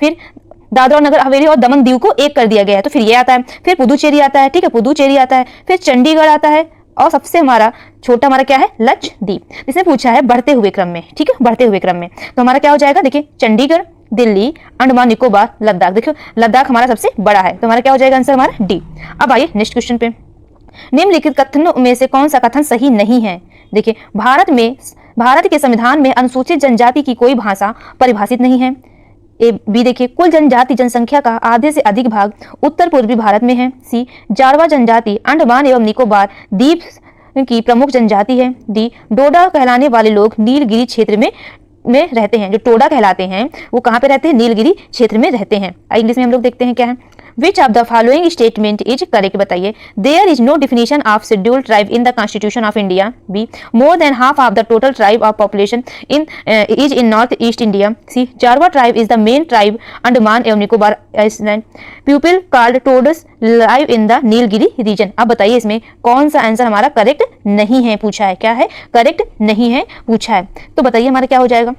फिर दादरा और नगर हवेली और दमन दीव को एक कर दिया गया है, तो फिर ये आता है। फिर पुदुचेरी आता है। ठीक है, पुदुचेरी आता है। फिर चंडीगढ़ आता है और सबसे हमारा छोटा हमारा क्या है? लक्षद्वीप। इसने पूछा है बढ़ते हुए क्रम में। ठीक है, बढ़ते हुए क्रम में, तो हमारा क्या हो जाएगा? देखिए, चंडीगढ़, दिल्ली, अंडमान निकोबार, लद्दाख। देखो, लद्दाख हमारा सबसे बड़ा है, तो हमारा क्या हो जाएगा आंसर? हमारा डी। अब आइए नेक्स्ट क्वेश्चन पे, निम्नलिखित कथनों में से कौन सा कथन सही नहीं है? देखिए, भारत के संविधान में अनुसूचित जनजाति की कोई भाषा परिभाषित नहीं है। बी देखिए, कुल जनजाति जनसंख्या का आधे से अधिक भाग उत्तर पूर्वी भारत में है। सी, जारवा जनजाति अंडमान एवं निकोबार द्वीप की प्रमुख जनजाति है। डी, डोडा कहलाने वाले लोग नीलगिरी क्षेत्र में रहते हैं। जो टोडा कहलाते हैं वो कहाँ पे रहते हैं? नीलगिरी क्षेत्र में रहते हैं। इंग्लिश में हम लोग देखते हैं क्या है। Which of the following statement is correct? बताइए। There is no definition of scheduled tribe in the Constitution of India. B, more than half of the total tribe of population is in Northeast India. C, Jarwa tribe is the main tribe Andaman and Nicobar Island. People called Todas live in the Nilgiri region. अब बताइए इसमें कौन सा answer हमारा correct नहीं है पूछा है। क्या है? करेक्ट नहीं है पूछा है, तो बताइए हमारा क्या हो जाएगा।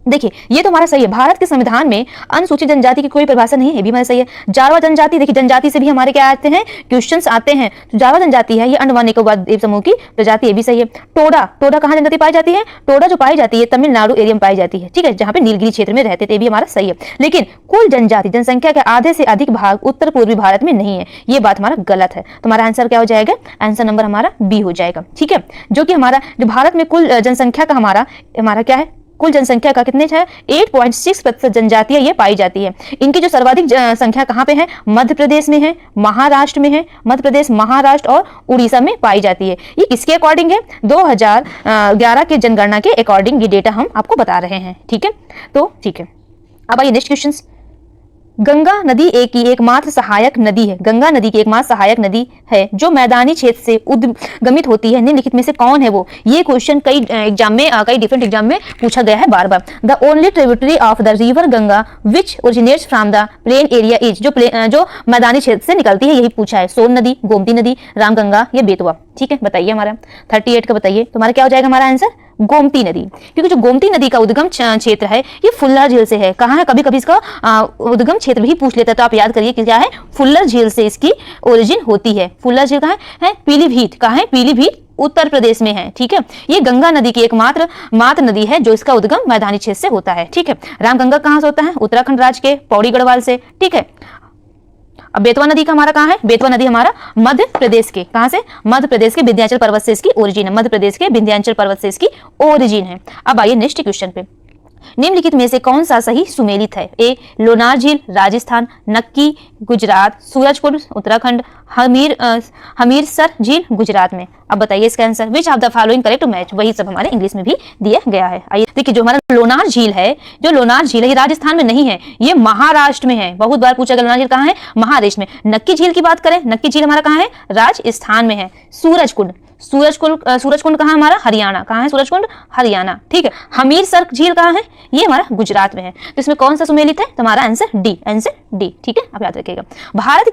देखिए, ये तो हमारा सही है। भारत के संविधान में अनुसूचित जनजाति की कोई परिभाषा नहीं है, भी हमारा सही है। जारवा जनजाति, देखिए जनजाति से भी हमारे क्या आते हैं? क्वेश्चंस आते हैं। तो जारवा जनजाति है, ये अंडमान निकोबार द्वीप समूह की प्रजाति, ये भी सही है। टोडा कहाँ जनजाति पाई जाती है? टोडा जो पाई जाती है तमिलनाडु एरिया में पाई जाती है। ठीक है, जहाँ पे नीलगिरी क्षेत्र में रहते थे, भी हमारा सही है। लेकिन कुल जनजाति जनसंख्या के आधे से अधिक भाग उत्तर पूर्वी भारत में नहीं है, ये बात हमारा गलत है। तो हमारा आंसर क्या हो जाएगा? आंसर नंबर हमारा बी हो जाएगा। ठीक है, जो कि हमारा जो भारत में कुल जनसंख्या का हमारा क्या है? कुल जनसंख्या का कितने है? 8.6% जनजातियां ये पाई जाती है। इनकी जो सर्वाधिक संख्या कहाँ पे है? मध्य प्रदेश में है, महाराष्ट्र में है। मध्य प्रदेश, महाराष्ट्र और उड़ीसा में पाई जाती है। ये किसके अकॉर्डिंग है? 2011 के जनगणना के अकॉर्डिंग ये डेटा हम आपको बता रहे हैं। ठीक है, तो ठीक है। अब आइए नेक्स्ट क्वेश्चन। गंगा नदी की एकमात्र सहायक नदी है। गंगा नदी की एकमात्र सहायक नदी है जो मैदानी क्षेत्र से उद्गमित होती है। निम्नलिखित में से कौन है वो? ये क्वेश्चन कई डिफरेंट एग्जाम में पूछा गया है बार बार। The only tributary of the river Ganga which originates from the plain area is, जो मैदानी क्षेत्र से निकलती है, यही पूछा है। सोन नदी, गोमती नदी, रामगंगा या बेतवा। ठीक है, बताइए हमारा 38 का बताइए। तो हमारा क्या हो जाएगा हमारा आंसर? गोमती नदी, क्योंकि जो गोमती नदी का उद्गम क्षेत्र है ये फुल्लर झील से है। कहाँ है? कभी कभी इसका उद्गम क्षेत्र भी पूछ लेता है, तो आप याद करिए कि क्या है? फुल्लर झील से इसकी ओरिजिन होती है। फुल्लर झील कहाँ है? पीलीभीत। कहाँ है? पीलीभीत उत्तर प्रदेश में है। ठीक है, ये गंगा नदी की एकमात्र नदी है जो इसका उद्गम मैदानी क्षेत्र से होता है। ठीक है, रामगंगा कहाँ से होता है? उत्तराखंड राज्य के पौड़ी गढ़वाल से। ठीक है, अब बेतवा नदी का हमारा कहाँ है? बेतवा नदी हमारा मध्य प्रदेश के, कहाँ से? मध्य प्रदेश के विंध्याचल पर्वत से इसकी ओरिजिन है। मध्य प्रदेश के विंध्याचल पर्वत से इसकी ओरिजिन है। अब आइए नेक्स्ट क्वेश्चन पे, निम्नलिखित में से कौन सा सही सुमेलित है? ए, लोनार झील राजस्थान, नक्की गुजरात, सूरजकुंड उत्तराखंड, हमीरसर झील गुजरात में। अब बताइए इसका answer. Which of the following correct match? वही सब हमारे इंग्लिश में भी दिया गया है। आइए देखिए, जो हमारा लोनार झील है, ये राजस्थान में नहीं है, ये महाराष्ट्र में है। बहुत बार पूछा गया लोनार झील कहाँ है? महाराष्ट्र में। नक्की झील की बात करें, नक्की झील हमारा कहाँ है? राजस्थान में है। सूरजकुंड कहाँ हमारा? हरियाणा। कहाँ है सूरजकुंड? हरियाणा। ठीक है, हमीरसर झील कहाँ है? ये हमारा गुजरात में है। तो इसमें कौन सा सुमेलित है? तो हमारा आंसर डी, आंसर डी। ठीक है, आप याद रखिएगा। भारत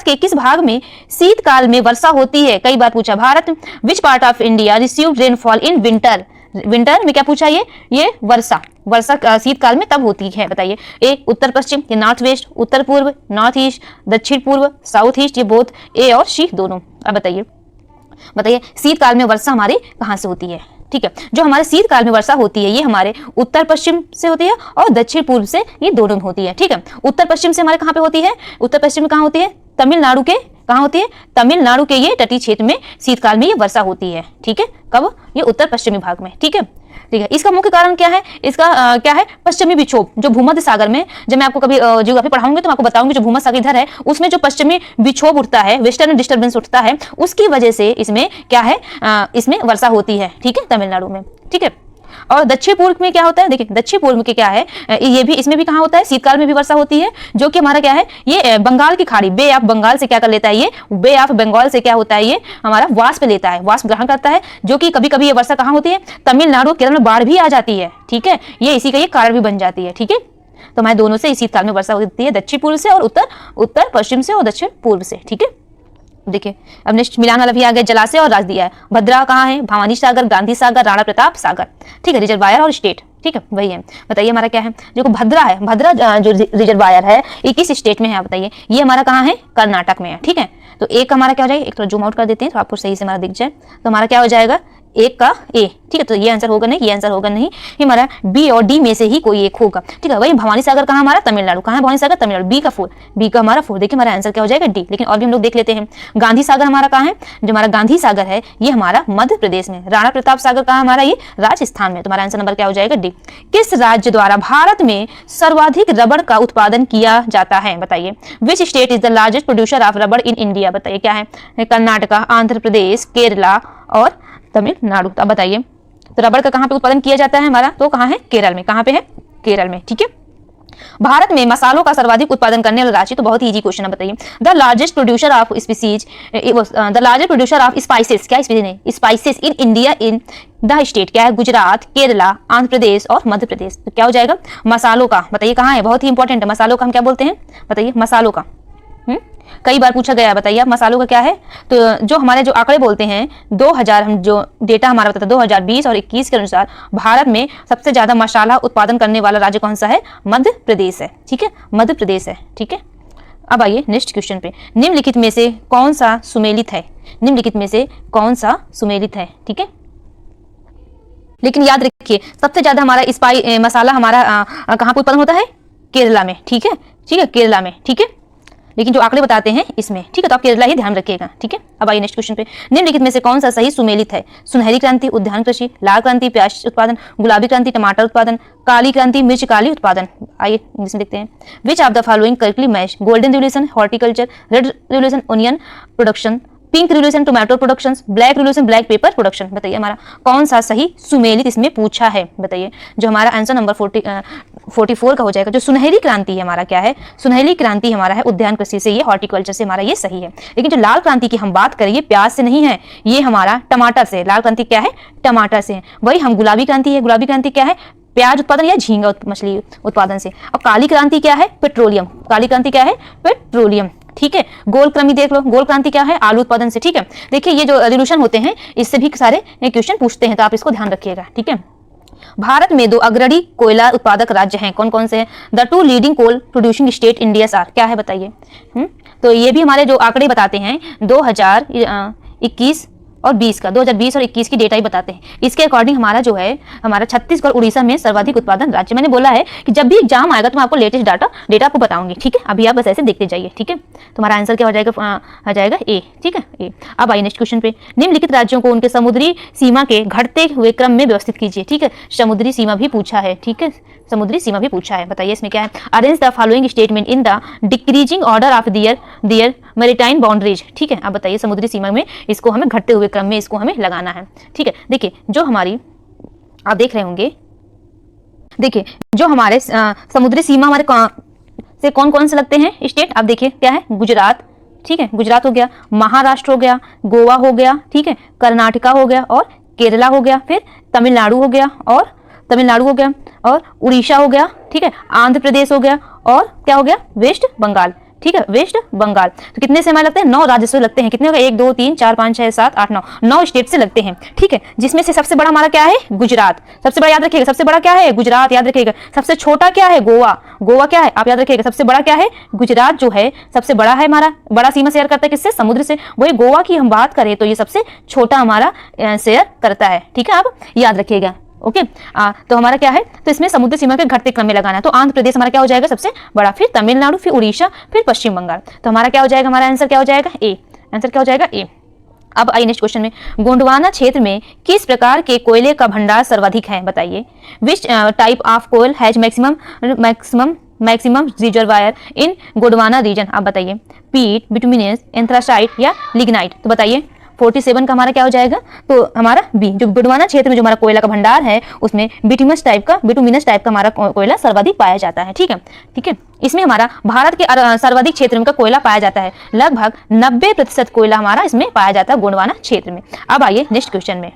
के किस भाग में शीतकाल में वर्षा होती है? कई बार पूछा। Bharat which part of India receive rainfall in winter? Winter में क्या पूछा? ये वर्षा शीतकाल में तब होती है। बताइए। ए, उत्तर पश्चिम, ये नॉर्थ वेस्ट, उत्तर पूर्व, नॉर्थ ईस्ट, दक्षिण पूर्व, साउथ ईस्ट, ये बोथ ए और सी दोनों। अब बताइए शीतकाल में वर्षा हमारे कहाँ से होती है? ठीक है, जो हमारे शीतकाल में वर्षा होती है ये हमारे उत्तर पश्चिम से होती है और दक्षिण पूर्व से, ये दोनों होती है। ठीक है, उत्तर पश्चिम से हमारे कहाँ पे होती है? उत्तर पश्चिम में कहाँ होती है? तमिलनाडु के कहाँ होती है, तमिलनाडु के ये तटीय क्षेत्र में शीतकाल में ये वर्षा होती है। ठीक है, कब, ये उत्तर पश्चिमी भाग में। ठीक है, ठीक है। इसका मुख्य कारण क्या है, इसका क्या है, पश्चिमी विक्षोभ जो भूमध्य सागर में, जब मैं आपको कभी ज्योग्राफी पढ़ाऊंगी तो मैं आपको बताऊंगी जो भूमध्य सागर इधर है उसमें जो पश्चिमी विक्षोभ उठता है, वेस्टर्न डिस्टर्बेंस उठता है, उसकी वजह से इसमें क्या है, इसमें वर्षा होती है। ठीक है, तमिलनाडु में। ठीक है, और दक्षिण पूर्व में क्या होता है, देखिए दक्षिण पूर्व में क्या है, ये भी इसमें भी कहाँ होता है, शीतकाल में भी वर्षा होती है, जो कि हमारा क्या है, ये बंगाल की खाड़ी, बे ऑफ बंगाल से क्या कर लेता है, ये बे ऑफ बंगाल से क्या होता है, ये हमारा वाष्प लेता है, वाष्प ग्रहण करता है, जो कि कभी कभी ये वर्षा कहाँ होती है, तमिलनाडु केरल में बाढ़ भी आ जाती है। ठीक है, ये इसी का ये कारण भी बन जाती है। ठीक है, तो हमारे दोनों से इस शीतकाल में वर्षा होती है, दक्षिण पूर्व से और उत्तर पश्चिम से और दक्षिण पूर्व से। ठीक है, देखिए अब नेक्स्ट मिलान वाला भी आ गया, जलाशय और राज दिया है। भद्रा कहाँ है, भवानी सागर, गांधी सागर, राणा प्रताप सागर। ठीक है, रिजर्वायर और स्टेट। ठीक है, वही है। बताइए हमारा क्या है, देखो भद्रा है, भद्रा जो रिजर्वायर है ये किस स्टेट में है बताइए, ये हमारा कहाँ है, कर्नाटक में है। ठीक है, तो एक हमारा क्या हो जाएगा, एक थोड़ा जूम आउट कर देते हैं तो आपको सही से हमारा दिख जाए, तो हमारा क्या हो जाएगा, एक का ए। ठीक है, तो ये आंसर होगा नहीं, ये आंसर होगा नहीं, ये हमारा बी और डी में से ही कोई एक होगा। ठीक है, वही भवानी सागर कहाँ हमारा, तमिलनाडु, कहाँ है भवानी सागर, तमिलनाडु, बी का 4, बी का हमारा 4। देखिए हमारा आंसर क्या हो जाएगा, डी। लेकिन और भी हम लोग देख लेते हैं, गांधी सागर हमारा कहाँ है, जो हमारा गांधी सागर है ये हमारा मध्य प्रदेश में, राणा प्रताप सागर कहाँ हमारा, ये राजस्थान में। तुम्हारा आंसर नंबर क्या हो जाएगा, डी। किस राज्य द्वारा भारत में सर्वाधिक रबड़ का उत्पादन किया जाता है बताइए, which state is the largest producer of रबड़ इन इंडिया। बताइए क्या है, कर्नाटका, आंध्र प्रदेश, केरला और तमिलनाडु। तो अब बताइए तो रबड़ का कहाँ पे उत्पादन किया जाता है हमारा, तो कहाँ है, केरल में। कहाँ पे है, केरल में। ठीक है, भारत में मसालों का सर्वाधिक उत्पादन करने वाला राज्य, तो बहुत ही इजी क्वेश्चन है, बताइए the largest producer of species, the largest producer of spices, क्या स्पीसीज नहीं, spices in India in the state, क्या है, गुजरात, केरला, आंध्र प्रदेश और मध्य प्रदेश। तो क्या हो जाएगा, मसालों का। बताइए कहाँ है, बहुत ही इंपॉर्टेंट है, मसालों का हम क्या बोलते हैं, बताइए मसालों का। कई बार पूछा गया है, बताइए आप मसालों का क्या है। तो जो हमारे जो आंकड़े बोलते हैं 2000, हम जो डेटा हमारा बताता है 2020 और 21 के अनुसार भारत में सबसे ज्यादा मसाला उत्पादन करने वाला राज्य कौन सा है, मध्य प्रदेश है। ठीक है, मध्य प्रदेश है। ठीक है, अब आइए नेक्स्ट क्वेश्चन पे, निम्नलिखित में से कौन सा सुमेलित है, निम्नलिखित में से कौन सा सुमेलित है। ठीक है, लेकिन याद रखिए सबसे ज्यादा हमारा मसाला हमारा कहाँ पे उत्पादन होता है, केरला में। ठीक है, ठीक है, केरला में। ठीक है, लेकिन जो आंकड़े बताते हैं इसमें, ठीक है, तो आप केरला ही ध्यान रखिएगा। ठीक है, अब आइए नेक्स्ट क्वेश्चन पे, निम्नलिखित में से कौन सा सही सुमेलित है, सुनहरी क्रांति, उद्यान कृषि, लाल क्रांति, प्याज उत्पादन, गुलाबी क्रांति, टमाटर उत्पादन, काली क्रांति, मिर्च काली उत्पादन। आइए इंग्लिश में देखते हैं, विच of the following correctly match, golden revolution horticulture, red revolution onion production, pink revolution tomato production, black revolution black pepper production. बताइए हमारा कौन सा सही सुमेलित इसमें पूछा है, बताइए। जो हमारा आंसर नंबर 44 का हो जाएगा, जो सुनहरी क्रांति है हमारा क्या है, सुनहरी क्रांति हमारा है उद्यान कृषि से, ये हॉर्टिकल्चर से हमारा ये सही है। लेकिन जो लाल क्रांति की हम बात करें ये प्याज से नहीं है, ये हमारा टमाटर से, लाल क्रांति क्या है, टमाटर से है। वही हम गुलाबी क्रांति है, गुलाबी क्रांति क्या है, प्याज उत्पादन या झींगा मछली उत्पादन से। और काली क्रांति क्या है, पेट्रोलियम, काली क्रांति क्या है, पेट्रोलियम। ठीक है, गोल क्रांति देख लो, गोल क्रांति क्या है, आलू उत्पादन से। ठीक है, देखिए ये जो रिवोल्यूशन होते हैं इससे भी सारे क्वेश्चन पूछते हैं, तो आप इसको ध्यान रखिएगा। ठीक है, भारत में 2 अग्रणी कोयला उत्पादक राज्य हैं, कौन कौन से हैं, the 2 leading coal producing state India are, क्या है बताइए। तो ये भी हमारे जो आंकड़े बताते हैं 2021 और 20 का, 2020 और 21 की डेटा ही बताते हैं। इसके अकॉर्डिंग हमारा जो है, हमारा छत्तीसगढ़ उड़ीसा में सर्वाधिक उत्पादन राज्य। मैंने बोला है कि जब भी एग्जाम आएगा तो मैं आपको लेटेस्ट डेटा आपको बताऊंगी। ठीक है, अभी आप बस ऐसे देखते जाइए। ठीक है, तुम्हारा आंसर क्या हो जाएगा, ए। ठीक है, ए। अब आइए नेक्स्ट क्वेश्चन पे, निम्नलिखित राज्यों को उनके समुद्री सीमा के घटते हुए क्रम में व्यवस्थित कीजिए। ठीक है, समुद्री सीमा भी पूछा है। ठीक है, समुद्री सीमा भी पूछा है, बताइए इसमें क्या है, arrange the following statement in the decreasing order of their maritime boundaries. ठीक है, अब बताइए समुद्री सीमा में इसको हमें घटते हुए क्रम में इसको हमें लगाना है। ठीक है, देखिए जो हमारी आप देख रहे होंगे, देखिए जो हमारे समुद्री सीमा हमारे से कौन कौन से लगते हैं स्टेट, आप देखिए क्या है, गुजरात। ठीक है, गुजरात हो गया, महाराष्ट्र हो गया, गोवा हो गया, ठीक है, कर्नाटका हो गया और केरला हो गया, फिर तमिलनाडु हो गया और उड़ीसा हो गया। ठीक है, आंध्र प्रदेश हो गया और क्या हो गया, वेस्ट बंगाल। ठीक है, वेस्ट बंगाल। तो कितने से हमारे लगते हैं, 9 राज्य से लगते हैं। कितने हो गए, 1 2 3 4 5 6 7 8 9 स्टेट से लगते हैं। ठीक है, जिसमें से सबसे बड़ा हमारा क्या है, गुजरात। सबसे बड़ा याद रखिएगा, सबसे बड़ा क्या है, गुजरात याद रखिएगा। सबसे छोटा क्या है, गोवा। गोवा क्या है, आप याद रखिएगा। सबसे बड़ा क्या है, गुजरात जो है सबसे बड़ा है, हमारा बड़ा सीमा शेयर करता है किससे, समुद्र से। वही गोवा की हम बात करें तो ये सबसे छोटा हमारा शेयर करता है। ठीक है, आप याद रखिएगा। ओके। तो हमारा क्या है, तो इसमें समुद्र सीमा के घटते क्रम में लगाना है। तो आंध्र प्रदेश हमारा क्या हो जाएगा सबसे बड़ा, फिर तमिलनाडु, फिर उड़ीसा, फिर पश्चिम बंगाल। तो हमारा क्या हो जाएगा, हमारा आंसर क्या हो जाएगा, ए। आंसर क्या हो जाएगा, ए। अब आइए नेक्स्ट क्वेश्चन में, गोंडवाना क्षेत्र में किस प्रकार के कोयले का भंडार सर्वाधिक है, बताइए। Which type of coal has maximum reservoir in Gondwana region, आप बताइए। पीट, बिटुमिनस, एंथ्रासाइट या लिग्नाइट। तो बताइए 47 का हमारा क्या हो जाएगा, तो हमारा बी। जो गोंडवाना क्षेत्र में जो हमारा कोयला का भंडार है उसमें बिटुमिनस टाइप का हमारा कोयला सर्वाधिक पाया जाता है। ठीक है, ठीक है। इसमें हमारा भारत के सर्वाधिक क्षेत्र में का कोयला पाया जाता है, लगभग 90% कोयला हमारा इसमें पाया जाता है गोंडवाना क्षेत्र में। अब आइए नेक्स्ट क्वेश्चन में,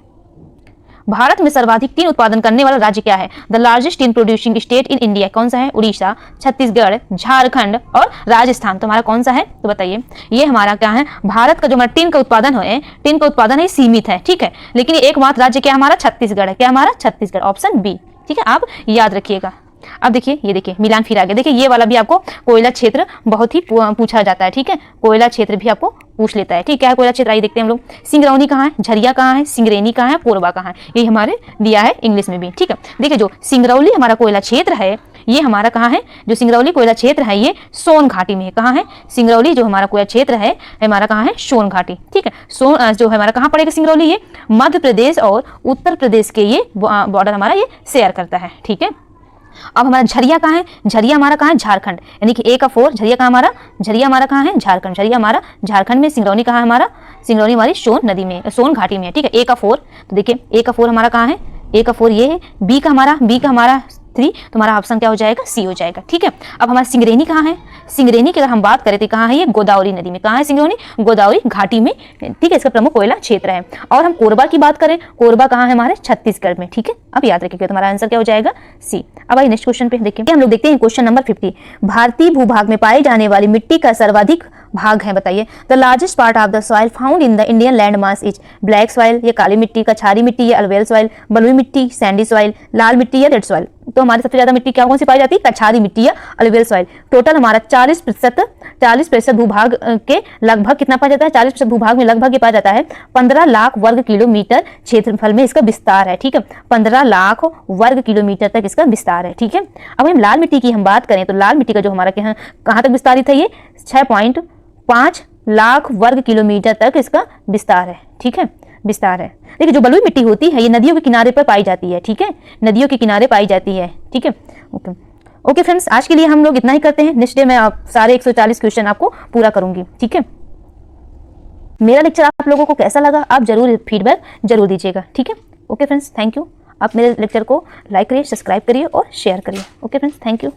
भारत में सर्वाधिक टीन उत्पादन करने वाला राज्य क्या है। The largest tin producing state in India, कौन सा है, उड़ीसा, छत्तीसगढ़, झारखंड और राजस्थान। तो हमारा कौन सा है, तो बताइए। ये हमारा क्या है, भारत का जो हमारा टीन का उत्पादन है सीमित है, ठीक है, लेकिन एकमात्र राज्य क्या हमारा, छत्तीसगढ़ है। क्या हमारा, छत्तीसगढ़, ऑप्शन बी। ठीक है, आप याद रखिएगा। अब देखिए, ये देखिए मिलान फिर आगे देखिए, ये वाला भी आपको कोयला क्षेत्र बहुत ही पूछा जाता है। ठीक है, कोयला क्षेत्र भी आपको पूछ लेता है। ठीक है, कोयला क्षेत्र आइए देखते हैं हम लोग। सिंगरौली कहाँ है, झरिया कहाँ है, सिंगरेनी कहाँ है, कोरबा कहाँ है, ये हमारे दिया है इंग्लिश में भी। ठीक है, देखिए जो सिंगरौली हमारा कोयला क्षेत्र है ये हमारा कहाँ है, जो सिंगरौली कोयला क्षेत्र है ये सोन घाटी में है। कहाँ है, सिंगरौली जो हमारा कोयला क्षेत्र है हमारा कहाँ है, सोन घाटी। ठीक है, सोन जो हमारा कहाँ पड़ेगा सिंगरौली, ये मध्य प्रदेश और उत्तर प्रदेश के ये बॉर्डर हमारा ये शेयर करता है। ठीक है, अब हमारा झरिया कहाँ है, झरिया हमारा कहाँ है, झारखंड, यानी कि ए का 4। झरिया कहाँ हमारा, झरिया हमारा कहाँ है, झारखंड। झरिया हमारा झारखंड में। सिंगरौली कहाँ है हमारा, सिंगरौली हमारी सोन नदी में, सोन घाटी में है। ठीक है, ए का 4। तो देखिए ए का 4 हमारा कहाँ है, ए का 4 ये है। बी का हमारा 3, तो हमारा ऑप्शन क्या हो जाएगा, सी हो जाएगा। ठीक है, अब हमारा सिंगरेनी कहाँ है, सिंगरेनी की अगर हम बात करें तो कहाँ है, ये गोदावरी नदी में। कहाँ है सिंगरौली, गोदावरी घाटी में। ठीक है, इसका प्रमुख कोयला क्षेत्र है। और हम कोरबा की बात करें, कोरबा कहाँ है हमारे, छत्तीसगढ़ में। ठीक है, अब याद रखिएगा, तुम्हारा आंसर क्या हो जाएगा, सी। अब आइए नेक्स्ट क्वेश्चन पे देखिए, हम लोग देखते हैं क्वेश्चन नंबर 50। भारतीय भूभाग में पाई जाने वाली मिट्टी का सर्वाधिक भाग है, बताइए। The largest part of the soil found in the Indian land mass is black soil, या काली मिट्टी, कछारी मिट्टी, या अलवेल सॉइल, बलुई मिट्टी, सैंडी सॉइल, लाल मिट्टी या रेड सॉइल। तो हमारे सबसे ज्यादा मिट्टी क्या कौन सी पाई जाती है, कछारी मिट्टी या अलवेल सॉइल। टोटल हमारा 40% भूभाग के लगभग कितना पाया जाता है, 40% भूभाग में लगभग ये पाया जाता है 15 लाख वर्ग किलोमीटर क्षेत्रफल में इसका विस्तार है। ठीक है, 15 लाख वर्ग किलोमीटर तक इसका विस्तार है। ठीक है, अब हम लाल मिट्टी की हम बात करें तो लाल मिट्टी का जो हमारा कहाँ तक विस्तारित है, ये 6.5 लाख वर्ग किलोमीटर तक इसका विस्तार है। ठीक है, विस्तार है। देखिए जो बलुई मिट्टी होती है ये नदियों के किनारे पर पाई जाती है। ठीक है, नदियों के किनारे पाई जाती है। ठीक है, ओके फ्रेंड्स, आज के लिए हम लोग इतना ही करते हैं। नेक्स्ट डे मैं सारे 140 क्वेश्चन आपको पूरा करूंगी। ठीक है, मेरा लेक्चर आप लोगों को कैसा लगा आप जरूर फीडबैक जरूर दीजिएगा। ठीक है, ओके फ्रेंड्स, थैंक यू। आप मेरे लेक्चर को लाइक करिए, सब्सक्राइब करिए और शेयर करिए। Okay friends, thank you.